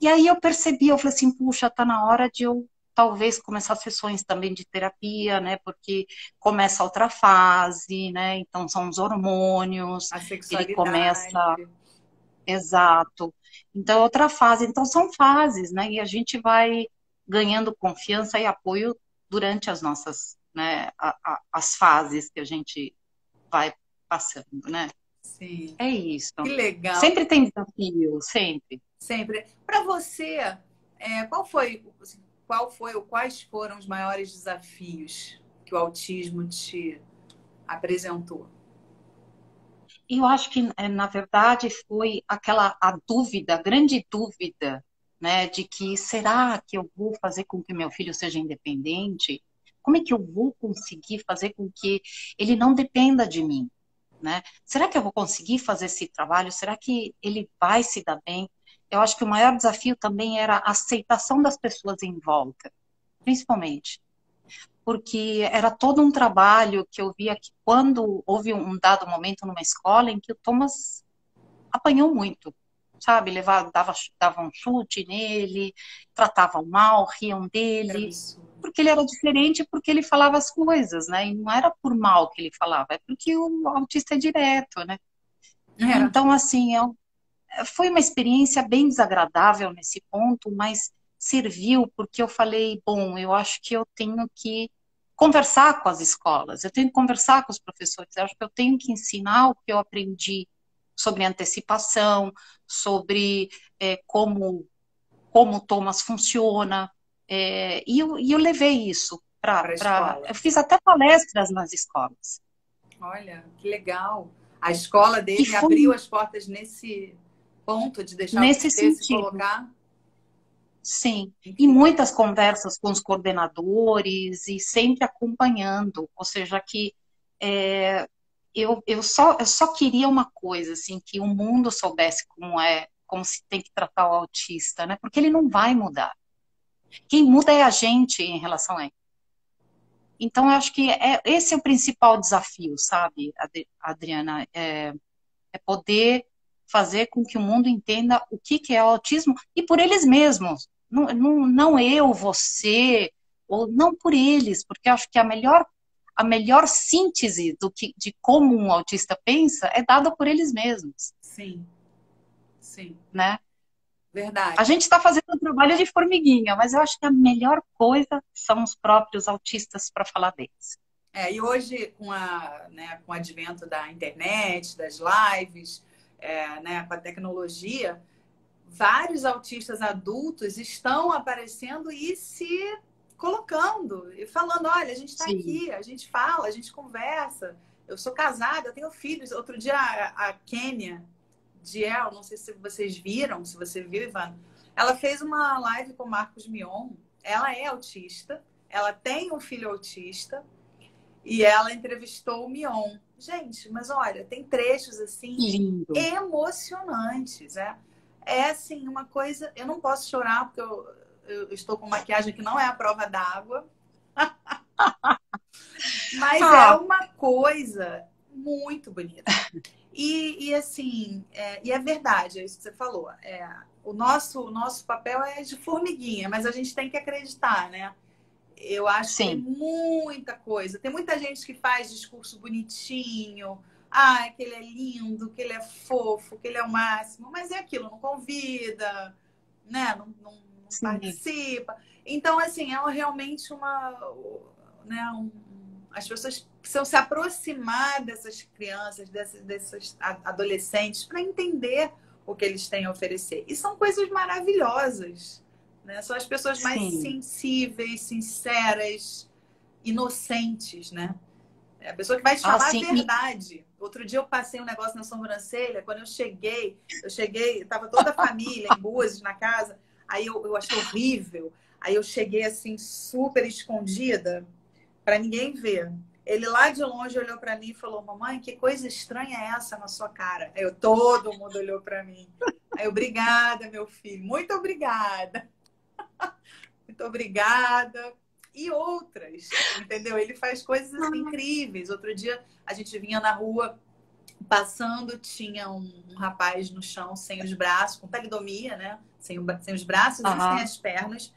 E aí eu percebi, eu falei assim, puxa, tá na hora de eu talvez começar sessões também de terapia, né? Porque começa outra fase, né? Então são os hormônios, a ele sexualidade. começa, exato. Então é outra fase, então são fases, né? E a gente vai ganhando confiança e apoio durante as nossas, né? As fases que a gente vai passando, né? Sim. É isso. Que legal. Sempre tem desafio, sempre. Sempre. Para você, quais foram os maiores desafios que o autismo te apresentou? Eu acho que, na verdade, foi a dúvida, a grande dúvida, né, de que será que eu vou fazer com que meu filho seja independente? Como é que eu vou conseguir fazer com que ele não dependa de mim? né? Será que eu vou conseguir fazer esse trabalho? Será que ele vai se dar bem? Eu acho que o maior desafio também era a aceitação das pessoas em volta, principalmente. Porque era todo um trabalho que eu via que quando houve um dado momento numa escola em que o Thomas apanhou muito, sabe? Dava um chute nele, tratavam mal, riam Era dele, absurdo. porque ele era diferente, porque ele falava as coisas, né? E não era por mal que ele falava, é porque o autista é direto, né? É. Então, assim, foi uma experiência bem desagradável nesse ponto, mas serviu porque eu falei, bom, eu acho que eu tenho que conversar com as escolas, eu tenho que conversar com os professores, eu acho que eu tenho que ensinar o que eu aprendi sobre antecipação, sobre como o Thomas funciona, e eu levei isso Para a escola. eu fiz até palestras nas escolas. Olha, que legal. A escola E dele foi abriu as portas nesse ponto de deixar nesse você se sentido. colocar. Sim, e Incrível. muitas conversas com os coordenadores e sempre acompanhando, ou seja, que é, eu só queria uma coisa, assim, que o mundo soubesse como se tem que tratar o autista, né? Porque ele não vai mudar. Quem muda é a gente em relação a ele. Então, eu acho que esse é o principal desafio, sabe, Adriana? É poder fazer com que o mundo entenda o que é o autismo e por eles mesmos. Não, não, não eu, você, ou não por eles, porque eu acho que a melhor síntese de como um autista pensa é dada por eles mesmos, Sim, sim, né? verdade. A gente está fazendo um trabalho de formiguinha, mas eu acho que a melhor coisa são os próprios autistas para falar deles. E hoje, com o advento da internet, das lives, com a tecnologia, vários autistas adultos estão aparecendo e se colocando e falando: olha, a gente está Sim, aqui, a gente fala, a gente conversa. Eu sou casada, eu tenho filhos. Outro dia, a Kênia Diel, não sei se vocês viram, se você viu, Ivan, ela fez uma live com o Marcos Mion. Ela é autista, ela tem um filho autista e ela entrevistou o Mion. Gente, mas olha, tem trechos assim lindo. emocionantes, é assim uma coisa. Eu não posso chorar porque eu estou com maquiagem que não é a prova d'água, mas é Ah, uma coisa muito bonita. E assim, e é verdade, é isso que você falou. O nosso papel é de formiguinha, mas a gente tem que acreditar, né? Eu acho que tem sim, muita coisa. Tem muita gente que faz discurso bonitinho. Que ele é lindo, que ele é fofo, que ele é o máximo. Mas é aquilo, não convida, né? Não sim. participa. Então, assim, realmente né? As pessoas precisam se aproximar dessas crianças, desses adolescentes, para entender o que eles têm a oferecer. E são coisas maravilhosas, né? São as pessoas mais Sim. sensíveis, sinceras, inocentes, né? É a pessoa que vai te Ah, falar a sim. verdade. Outro dia eu passei um negócio na sobrancelha, quando eu cheguei, estava toda a família em Búzios na casa, aí eu achei horrível. Aí eu cheguei assim, super escondida, para ninguém ver. Ele lá de longe olhou para mim e falou: mamãe, que coisa estranha é essa na sua cara? Todo mundo olhou para mim. Aí eu, obrigada, meu filho, muito obrigada. Muito obrigada. E outras, entendeu? Ele faz coisas assim, incríveis. Outro dia a gente vinha na rua passando, tinha um rapaz no chão sem os braços, com talidomia, né? Sem os braços e sem Aham. as pernas.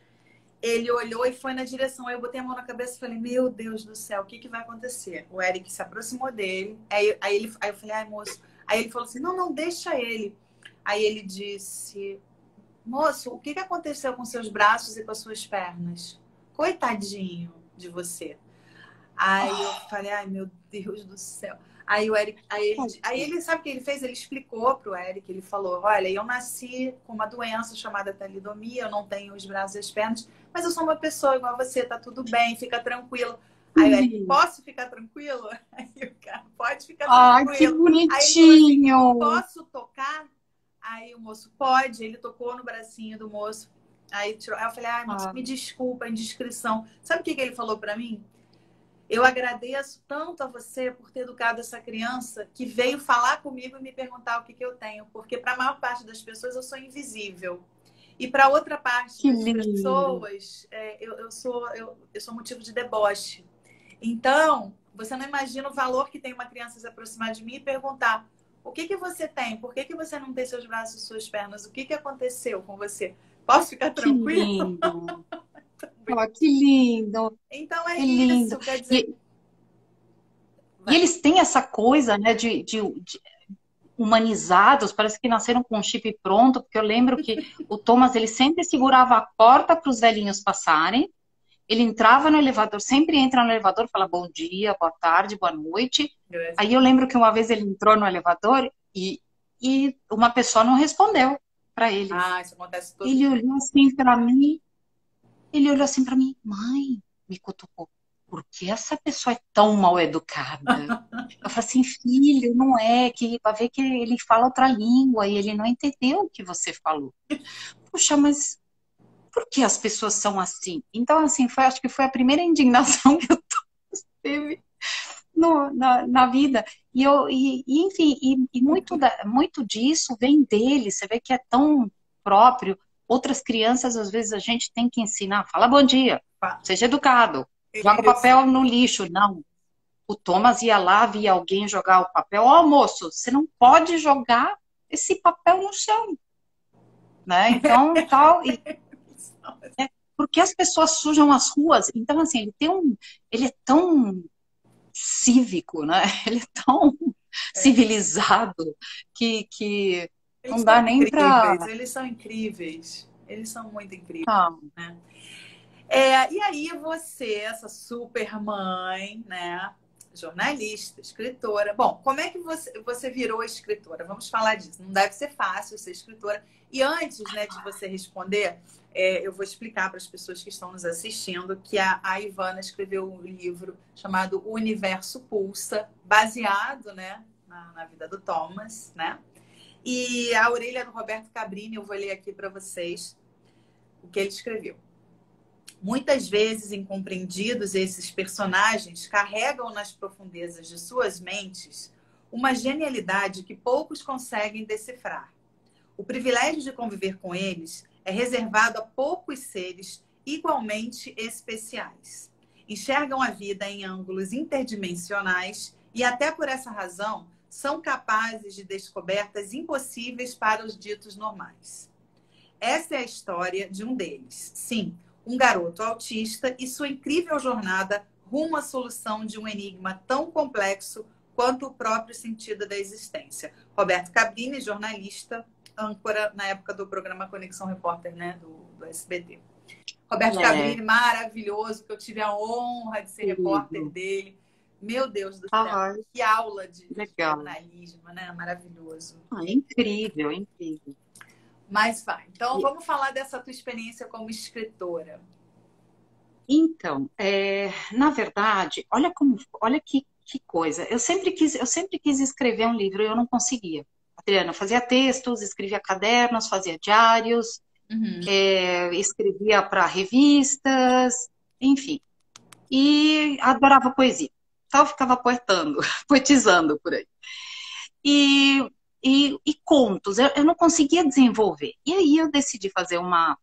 Ele olhou e foi na direção. Aí eu botei a mão na cabeça e falei: meu Deus do céu, o que vai acontecer? O Eric se aproximou dele. Aí eu falei: ai, moço. Aí ele falou assim: não, não, deixa ele. Aí ele disse: moço, o que aconteceu com seus braços e com as suas pernas? Coitadinho de você. Aí eu falei: ai, meu Deus do céu. Aí o Eric, aí ele sabe o que ele fez? Ele explicou pro Eric, ele falou: olha, eu nasci com uma doença chamada talidomia, eu não tenho os braços e as pernas, mas eu sou uma pessoa igual a você, tá tudo bem, fica tranquilo. Aí o Eric: Sim. posso ficar tranquilo? Aí o cara: pode ficar Ai, que tranquilo. Aí ele falou assim: bonitinho! posso tocar? Aí o moço: pode. Ele tocou no bracinho do moço. Aí tirou. Aí eu falei: ai, moço, Ah, me desculpa a indiscrição. Sabe o que ele falou pra mim? Eu agradeço tanto a você por ter educado essa criança que veio falar comigo e me perguntar o que que eu tenho, porque para a maior parte das pessoas eu sou invisível. E para outra parte Que das lindo. pessoas, eu sou motivo de deboche. Então, você não imagina o valor que tem uma criança se aproximar de mim e perguntar: o que que você tem? Por que que você não tem seus braços e suas pernas? O que que aconteceu com você? Posso ficar Que tranquilo? lindo. Oh, que lindo. Então é Que lindo. isso, quer dizer, E, e vai. eles têm essa coisa, né, de humanizados, parece que nasceram com um chip pronto, porque eu lembro que o Thomas, ele sempre segurava a porta para os velhinhos passarem, ele entrava no elevador, sempre entra no elevador, fala bom dia, boa tarde, boa noite. Aí eu lembro que uma vez ele entrou no elevador e uma pessoa não respondeu para ele. Ah, isso acontece todo Ele dia. olhou assim para mim, ele olhou assim para mim, mãe, me cutucou, por que essa pessoa é tão mal educada? Eu falei assim, filho, não é, que vai ver que ele fala outra língua e ele não entendeu o que você falou. Puxa, mas por que as pessoas são assim? Então, assim, acho que foi a primeira indignação que eu tive na vida. Enfim, muito disso vem dele, você vê que é tão próprio. Outras crianças, às vezes, a gente tem que ensinar, fala bom dia, seja educado, joga o Isso. papel no lixo. Não, o Thomas ia lá, via alguém jogar o papel. Ó, moço, você não pode jogar esse papel no chão, né? Então, tal, porque as pessoas sujam as ruas. Então, assim, ele é tão cívico, né? Ele é tão civilizado que Eles não são dá nem incríveis, para. eles são incríveis. Eles são muito incríveis, Ah, né? E aí você, essa super mãe, né? Jornalista, escritora. Bom, como é que você virou escritora? Vamos falar disso. Não deve ser fácil ser escritora. E antes, né, de você responder, eu vou explicar para as pessoas que estão nos assistindo que a Ivana escreveu um livro chamado O Universo Pulsa, baseado, né, na vida do Thomas, né? E a orelha do Roberto Cabrini, eu vou ler aqui para vocês o que ele escreveu. Muitas vezes incompreendidos, esses personagens carregam nas profundezas de suas mentes uma genialidade que poucos conseguem decifrar. O privilégio de conviver com eles é reservado a poucos seres igualmente especiais. Enxergam a vida em ângulos interdimensionais e, até por essa razão, são capazes de descobertas impossíveis para os ditos normais. Essa é a história de um deles. Sim, um garoto autista e sua incrível jornada rumo à solução de um enigma tão complexo quanto o próprio sentido da existência. Roberto Cabrini, jornalista, âncora na época do programa Conexão Repórter, né, do SBT. Roberto Cabrini, maravilhoso, que eu tive a honra de ser repórter dele. Meu Deus do céu, que aula de jornalismo, né? Maravilhoso. É incrível, é incrível. Mas vai. Então, vamos falar dessa tua experiência como escritora. Então, na verdade, olha que coisa. Eu sempre quis escrever um livro e eu não conseguia. Adriana, eu fazia textos, escrevia cadernos, fazia diários, escrevia para revistas, enfim. E adorava poesia. Então, eu ficava poetando, poetizando por aí. E contos, eu não conseguia desenvolver. E aí eu decidi fazer uma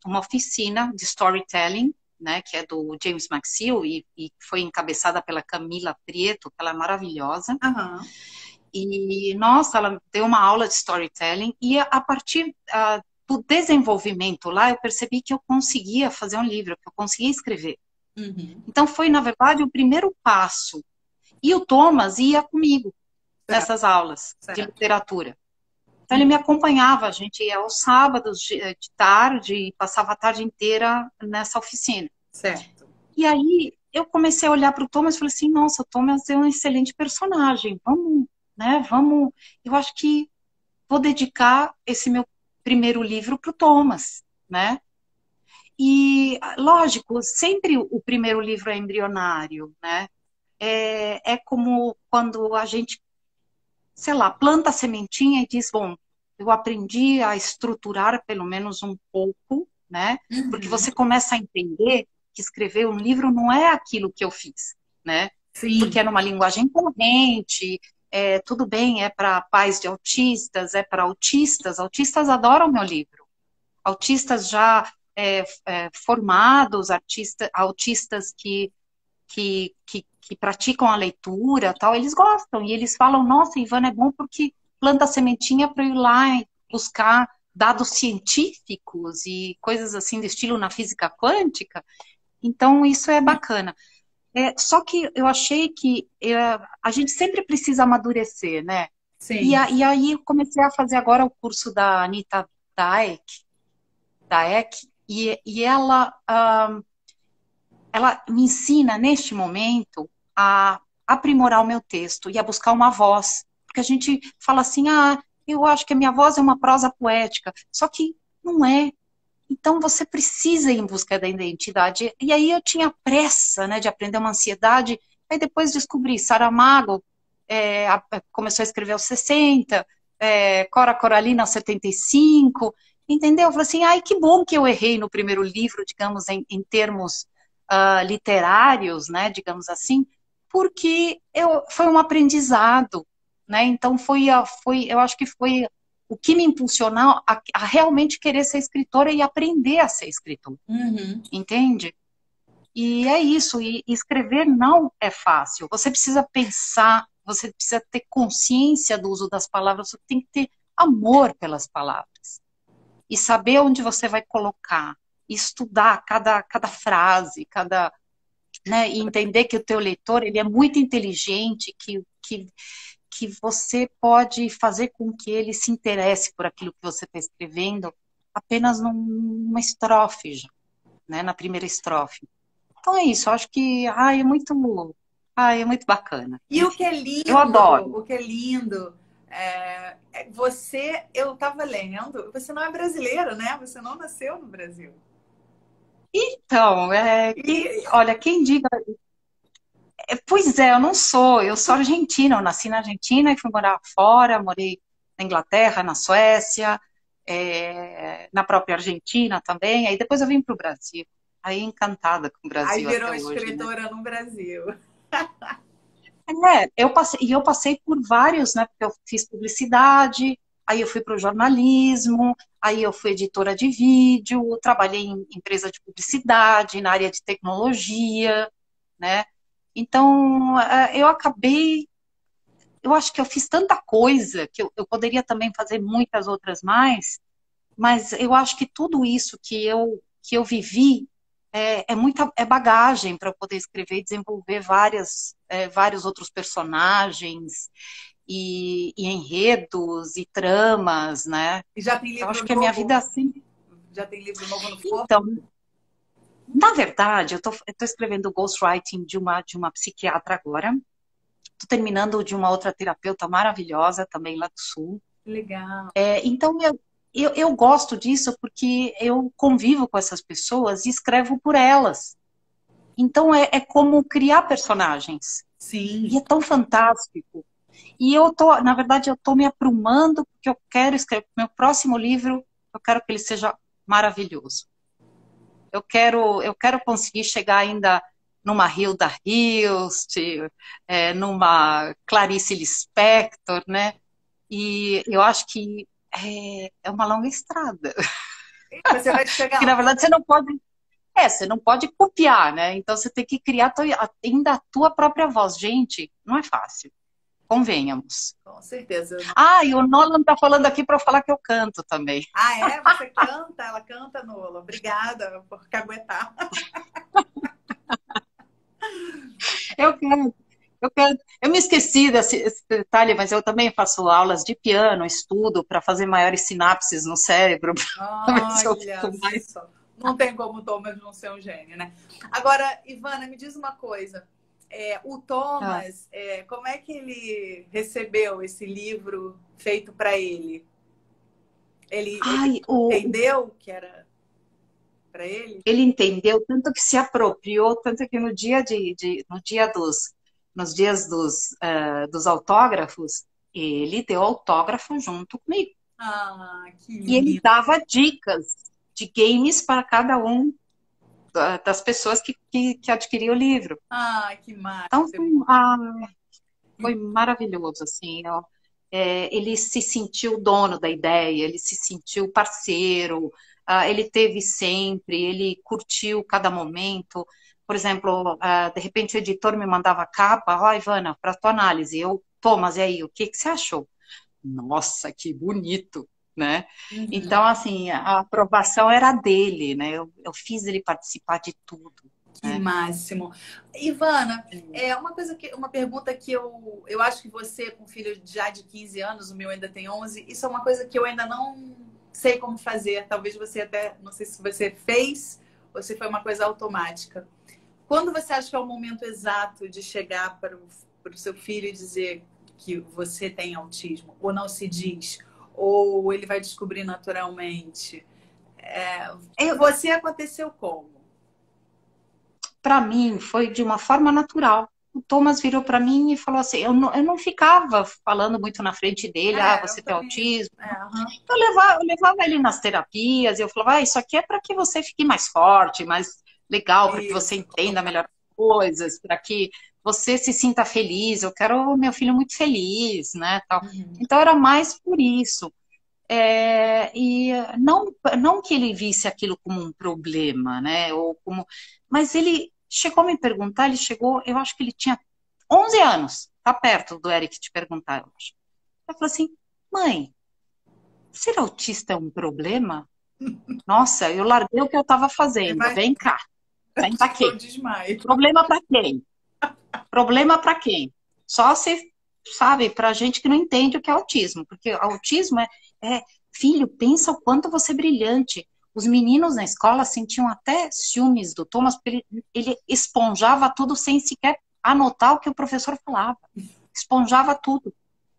oficina de storytelling, né, que é do James McSeel, e foi encabeçada pela Camila Prieto, que ela é maravilhosa. Uhum. E, nossa, ela deu uma aula de storytelling, e a partir do desenvolvimento lá, eu percebi que eu conseguia fazer um livro, que eu conseguia escrever. Uhum. Então, foi, na verdade, o primeiro passo. E o Thomas ia comigo nessas aulas de literatura. Então, ele me acompanhava, a gente ia aos sábados de tarde e passava a tarde inteira nessa oficina. Certo. E aí, eu comecei a olhar para o Thomas e falei assim, nossa, o Thomas é um excelente personagem, vamos, eu acho que vou dedicar esse meu primeiro livro para o Thomas, né? E, lógico, sempre o primeiro livro é embrionário, né? É como quando a gente, sei lá, planta a sementinha e diz, bom, eu aprendi a estruturar pelo menos um pouco, né? Porque você começa a entender que escrever um livro não é aquilo que eu fiz, né? Sim. Porque é numa linguagem corrente, tudo bem, é para pais de autistas, é para autistas. Autistas adoram meu livro. Autistas já formados, autistas que praticam a leitura, tal, eles gostam. E eles falam, nossa, Ivana, é bom porque planta a sementinha para eu ir lá e buscar dados científicos e coisas assim do estilo na física quântica. Então, isso é bacana. Só que eu achei que a gente sempre precisa amadurecer, né? Sim. E aí eu comecei a fazer agora o curso da Anita Daek, e ela me ensina, neste momento, a aprimorar o meu texto e a buscar uma voz. Porque a gente fala assim, eu acho que a minha voz é uma prosa poética. Só que não é. Então, você precisa ir em busca da identidade. E aí eu tinha pressa, né, de aprender uma ansiedade. Aí depois descobri Saramago, começou a escrever aos 60, Cora Coralina aos 75, entendeu? Eu falei assim, ai, que bom que eu errei no primeiro livro, digamos, em termos literários, né, digamos assim, porque foi um aprendizado, né? Então, eu acho que foi o que me impulsionou a realmente querer ser escritora e aprender a ser escritora. Uhum. Entende? E é isso, e escrever não é fácil. Você precisa pensar, você precisa ter consciência do uso das palavras, você tem que ter amor pelas palavras. E saber onde você vai colocar, e estudar cada frase, né, e entender que o teu leitor ele é muito inteligente, que você pode fazer com que ele se interesse por aquilo que você está escrevendo apenas numa estrofe, já, né, na primeira estrofe. Então é isso, eu acho que é muito bacana. E o que é lindo, eu adoro. O que é lindo, eu estava lendo, você não é brasileira, né? Você não nasceu no Brasil. Então, olha, quem diga... Pois é, eu sou argentina, eu nasci na Argentina e fui morar fora, morei na Inglaterra, na Suécia, na própria Argentina também, aí depois eu vim para o Brasil, aí encantada com o Brasil aí virou até hoje, escritora, né? no Brasil. Eu passei por vários, né, porque eu fiz publicidade, aí eu fui para o jornalismo, aí eu fui editora de vídeo, trabalhei em empresa de publicidade, na área de tecnologia, né? Então, eu acho que eu fiz tanta coisa, que eu poderia também fazer muitas outras mais, mas eu acho que tudo isso que eu vivi é bagagem para eu poder escrever e desenvolver vários outros personagens e enredos e tramas, né? E já tem Eu livro acho que a minha vida novo? assim. Já tem livro novo no forno? Então, na verdade, eu tô escrevendo ghostwriting de uma psiquiatra agora. Estou terminando de uma outra terapeuta maravilhosa, também lá do Sul. Legal. Então, eu gosto disso porque eu convivo com essas pessoas e escrevo por elas. Então, é como criar personagens. Sim. E é tão fantástico. E na verdade, eu estou me aprumando porque eu quero escrever meu próximo livro, eu quero que ele seja maravilhoso. Eu quero conseguir chegar ainda numa Hilda Hilst, numa Clarice Lispector, né? E eu acho que é uma longa estrada. Você vai chegar Porque, lá. na verdade, você não pode copiar, né? Então, você tem que criar ainda a tua própria voz. Gente, não é fácil. Convenhamos. Com certeza. E o Nolan tá falando aqui para eu falar que eu canto também. Você canta? Ela canta, Nola. Obrigada por caguetar. Eu canto. Eu me esqueci desse detalhe, mas eu também faço aulas de piano, estudo para fazer maiores sinapses no cérebro. Olha só. Não tem como o Thomas não ser um gênio, né? Agora, Ivana, me diz uma coisa. O Thomas, como é que ele recebeu esse livro feito para ele? Ele entendeu que era para ele? Ele entendeu, tanto que se apropriou, tanto que nos dias dos autógrafos, ele deu autógrafo junto comigo. Que lindo. E ele dava dicas de games para cada um das pessoas que adquiriam o livro. Ah, que massa. Então, foi maravilhoso, assim, ó. Ele se sentiu dono da ideia, ele se sentiu parceiro, ele teve sempre, ele curtiu cada momento. Por exemplo, de repente o editor me mandava a capa, ó, Ivana, para tua análise. Eu, Thomas, e aí, o que você achou? Nossa, que bonito, né? Uhum. Então, assim, a aprovação era dele, né? Eu fiz ele participar de tudo, Que né? máximo. Ivana, uma pergunta que eu acho que você, com filho já de 15 anos, o meu ainda tem 11, isso é uma coisa que eu ainda não sei como fazer. Talvez você até, não sei se você fez ou se foi uma coisa automática. Quando você acha que é o momento exato de chegar para o seu filho e dizer que você tem autismo, ou não se diz, ou ele vai descobrir naturalmente? Você aconteceu como? Para mim, foi de uma forma natural. O Thomas virou para mim e falou assim: eu não ficava falando muito na frente dele, Eu você tem também. autismo. Aham. Eu levava ele nas terapias, eu falava, isso aqui é para que você fique mais forte, mais legal, para que você Isso, entenda melhor as coisas, para que você se sinta feliz. Eu quero o meu filho muito feliz, né? Tal. uhum. Então era mais por isso. E não que ele visse aquilo como um problema, né? Mas ele chegou a me perguntar, eu acho que ele tinha 11 anos, tá perto do Eric te perguntar, eu acho. Ele falou assim, mãe, ser autista é um problema? Nossa, eu larguei o que eu estava fazendo. Vai Vem cá, senta foi um aqui. desmaio. Problema para quem? Problema para quem? Só se, sabe, para gente que não entende o que é autismo, porque autismo filho, pensa o quanto você é brilhante. Os meninos na escola sentiam até ciúmes do Thomas, porque ele esponjava tudo sem sequer anotar o que o professor falava. Esponjava tudo.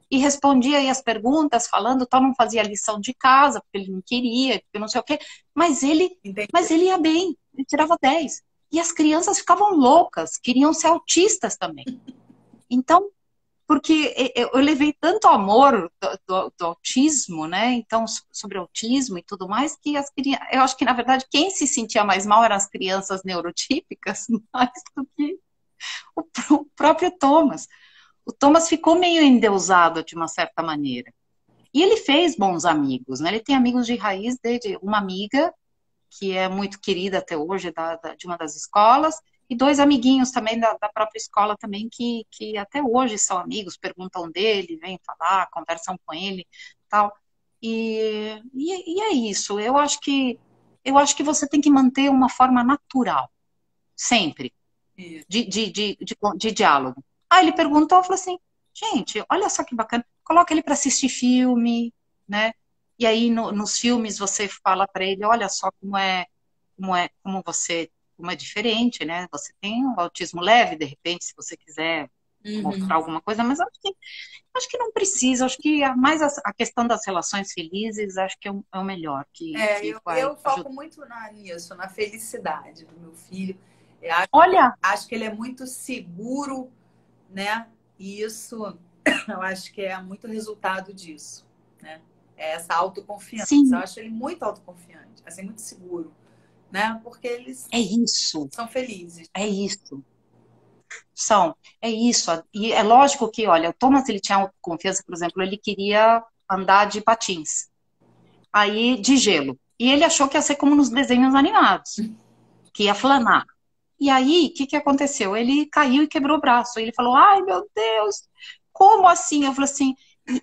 E respondia aí as perguntas, falando, tal, não fazia lição de casa, porque ele não queria, porque não sei o quê. Mas ele, Entendi. mas ele ia bem, ele tirava 10. E as crianças ficavam loucas, queriam ser autistas também. Então, porque eu levei tanto amor do autismo, né? Então, sobre autismo e tudo mais, que eu acho que, na verdade, quem se sentia mais mal eram as crianças neurotípicas, mais do que o próprio Thomas. O Thomas ficou meio endeusado de uma certa maneira. E ele fez bons amigos, né? Ele tem amigos de raiz dele, uma amiga que é muito querida até hoje, de uma das escolas, e dois amiguinhos também da própria escola também, que até hoje são amigos, perguntam dele, vêm falar, conversam com ele, tal. E é isso. Eu acho que você tem que manter uma forma natural, sempre, Isso. de diálogo. Aí ele perguntou, eu falei assim, gente, olha só que bacana, coloca ele para assistir filme, né? E aí nos filmes você fala para ele, olha só como é diferente, né? Você tem um autismo leve, de repente, se você quiser Uhum. mostrar alguma coisa, mas acho que não precisa, acho que mais a questão das relações felizes, acho que é o melhor, que vai Eu foco ajudar. muito nisso, na felicidade do meu filho. Eu acho, Olha, acho que ele é muito seguro, né? E isso eu acho que é muito resultado disso, né? É essa autoconfiança. Eu sim, acho ele muito autoconfiante, assim, muito seguro, né? Porque eles é isso, são felizes. é isso. É isso. E é lógico que, olha, o Thomas, ele tinha autoconfiança, por exemplo, ele queria andar de patins, aí de gelo. E ele achou que ia ser como nos desenhos animados, que ia flanar. E aí, o que aconteceu? Ele caiu e quebrou o braço. Ele falou, ai, meu Deus, como assim? Eu falei assim,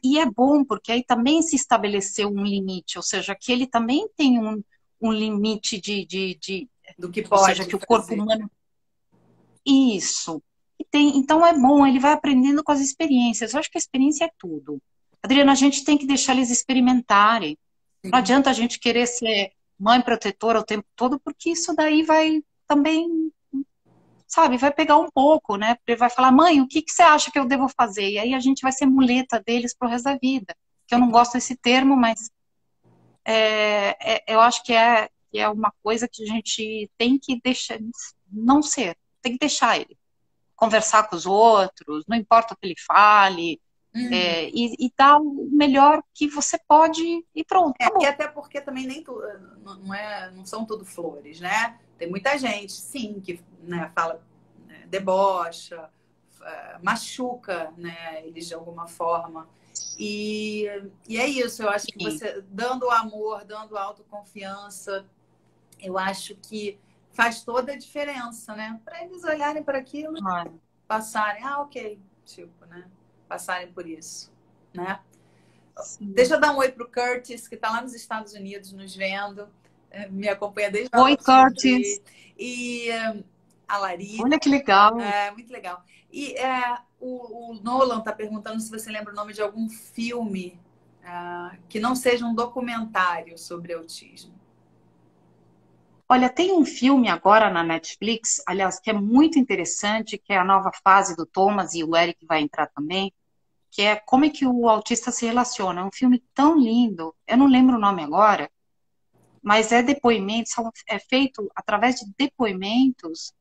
e é bom, porque aí também se estabeleceu um limite, ou seja, que ele também tem um limite Do que ou seja, pode que o corpo fazer. humano isso. Então é bom, ele vai aprendendo com as experiências. Eu acho que a experiência é tudo. Adriana, a gente tem que deixar eles experimentarem. Não Sim. adianta a gente querer ser mãe protetora o tempo todo, porque isso daí vai também, sabe, vai pegar um pouco, né? Porque ele vai falar, mãe, o que você acha que eu devo fazer? E aí a gente vai ser muleta deles pro resto da vida. Que eu não gosto desse termo, mas eu acho que é uma coisa que a gente tem que deixar, não ser, tem que deixar ele conversar com os outros, não importa o que ele fale, Uhum. e dar o melhor que você pode e pronto, E acabou. até porque também nem não são tudo flores, né? Tem muita gente, sim, que, né, fala, né, debocha, machuca, né, eles de alguma forma. E, e é isso, eu acho que Sim. você, dando amor, dando autoconfiança, eu acho que faz toda a diferença, né? Para eles olharem para aquilo, Ah, passarem, ah, ok, tipo, né? Passarem por isso, né? sim. Deixa eu dar um oi pro Curtis, que está lá nos Estados Unidos nos vendo, me acompanha desde a Oi, World Curtis. Tree. E a Larissa, Olha que legal. muito legal. E o Nolan está perguntando se você lembra o nome de algum filme que não seja um documentário sobre autismo. Olha, tem um filme agora na Netflix, aliás, que é muito interessante, que é a nova fase do Thomas e o Eric vai entrar também, que é como é que o autista se relaciona. É um filme tão lindo, eu não lembro o nome agora, mas é depoimentos, é feito através de depoimentos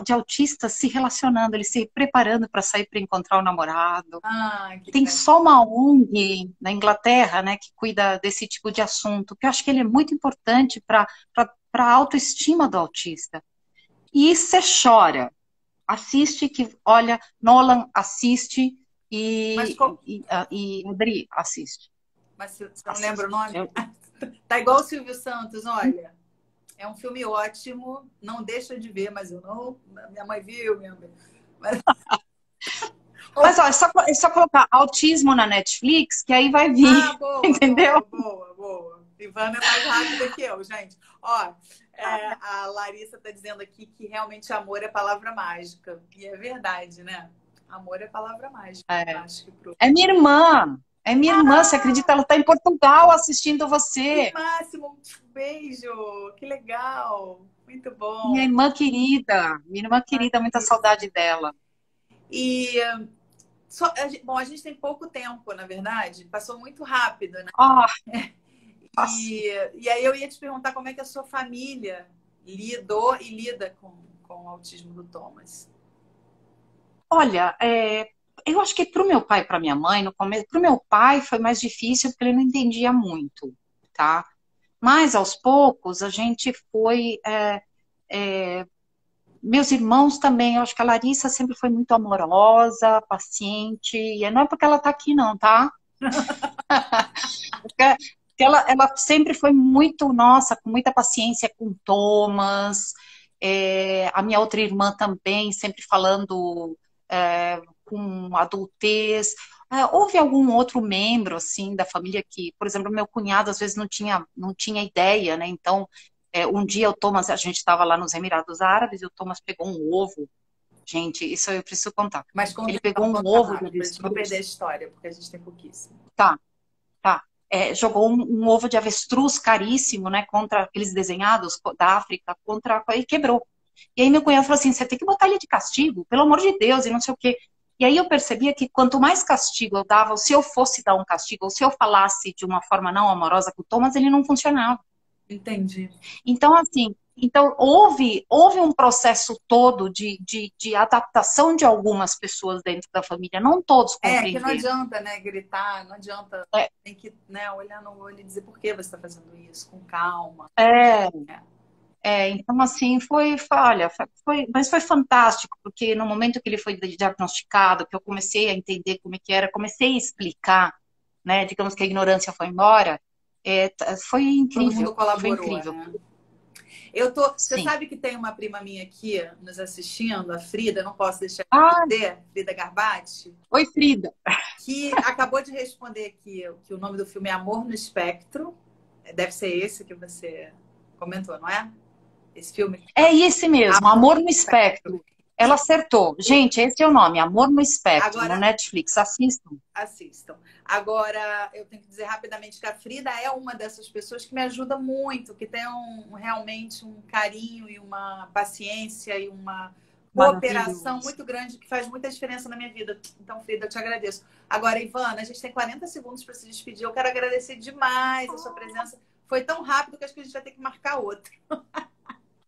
de autistas se relacionando, eles se preparando para sair para encontrar o namorado. Ah, que Tem legal. só uma ONG na Inglaterra, né, que cuida desse tipo de assunto, que eu acho que ele é muito importante para a autoestima do autista. E você chora, assiste que, olha, Nolan assiste Mas, e Adri assiste. mas você não lembra o Assiste. nome? Tá igual o Silvio Santos, olha. É um filme ótimo, não deixa de ver, mas eu não. Minha mãe viu, minha mãe. Mas... Mas ó, é só colocar autismo na Netflix, que aí vai vir, Boa, entendeu? boa, boa, boa. Ivana é mais rápida que eu, gente. Ó, a Larissa tá dizendo aqui que realmente amor é palavra mágica. E é verdade, né? Amor é palavra mágica. Acho que É minha irmã. É minha irmã, você acredita? Ela está em Portugal assistindo Que você. máximo! Beijo! Que legal! Muito bom. Minha irmã querida, muita saudade dela. E bom, a gente tem pouco tempo, na verdade. Passou muito rápido, né? Ah, E aí eu ia te perguntar como é que a sua família lidou e lida com o autismo do Thomas. olha, eu acho que para o meu pai e para minha mãe, no começo, para o meu pai foi mais difícil porque ele não entendia muito, tá? Mas aos poucos a gente foi. Meus irmãos também, eu acho que a Larissa sempre foi muito amorosa, paciente, e não é porque ela está aqui, não, tá? Porque ela sempre foi muito, nossa, com muita paciência com o Thomas, a minha outra irmã também, sempre falando com adultez. Houve algum outro membro, assim, da família que, por exemplo, meu cunhado às vezes não tinha ideia, né? Então, um dia o Thomas, a gente estava lá nos Emirados Árabes e o Thomas pegou um ovo. Gente, isso eu preciso contar. Mas conta Ele então, pegou um conta ovo de rápido, pra gente não perder a avestruz. história, porque a gente tem pouquíssimo. Tá. Tá. Jogou um ovo de avestruz caríssimo, né, contra aqueles desenhados da África, e quebrou. E aí meu cunhado falou assim, você tem que botar ele de castigo, pelo amor de Deus, e não sei o quê. E aí eu percebia que quanto mais castigo eu dava, ou se eu fosse dar um castigo, ou se eu falasse de uma forma não amorosa com o Thomas, ele não funcionava. Entendi. Então, assim, houve um processo todo de adaptação de algumas pessoas dentro da família, não todos Que não compreenderam. adianta, né, gritar, não adianta, É, tem que, né, olhar no olho e dizer por que você está fazendo isso, com calma. é, É. então, assim, olha, mas foi fantástico, porque no momento que ele foi diagnosticado, que eu comecei a entender como é que era, comecei a explicar, né, digamos que a ignorância foi embora, foi Todo mundo incrível, foi colaborou, incrível. né? Você Sim. sabe que tem uma prima minha aqui nos assistindo, a Frida, não posso deixar Ah, de dizer, Frida Garbati, oi, Frida. que acabou de responder aqui que o nome do filme é Amor no Espectro. Deve ser esse que você comentou, não é? Esse filme. É esse mesmo, Amor Amor no no Espectro. Espectro. Ela acertou. Gente, esse é o nome, Amor no Espectro, no Agora, Netflix. Assistam. assistam. Agora, eu tenho que dizer rapidamente que a Frida é uma dessas pessoas que me ajuda muito, que tem realmente um carinho e uma paciência e uma cooperação Maravilhoso. muito grande que faz muita diferença na minha vida. Então, Frida, eu te agradeço. Agora, Ivana, a gente tem 40 segundos para se despedir. Eu quero agradecer demais a sua presença. Foi tão rápido que acho que a gente vai ter que marcar outro.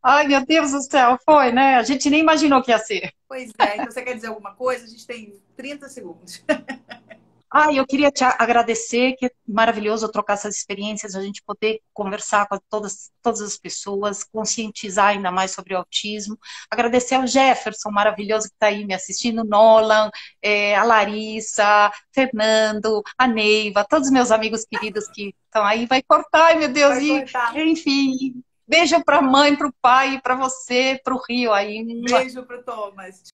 Ai, meu Deus do céu, foi, né? A gente nem imaginou que ia ser. Pois é, então você quer dizer alguma coisa? A gente tem 30 segundos. Ah, eu queria te agradecer, que é maravilhoso trocar essas experiências, a gente poder conversar com todas as pessoas, conscientizar ainda mais sobre o autismo. Agradecer ao Jefferson, maravilhoso, que está aí me assistindo, Nolan, a Larissa, Fernando, a Neiva, todos os meus amigos queridos que estão aí. Vai cortar, ai meu Deus, Vai cortar. enfim, beijo para a mãe, para o pai, para você, para o Rio aí. Beijo pro Thomas.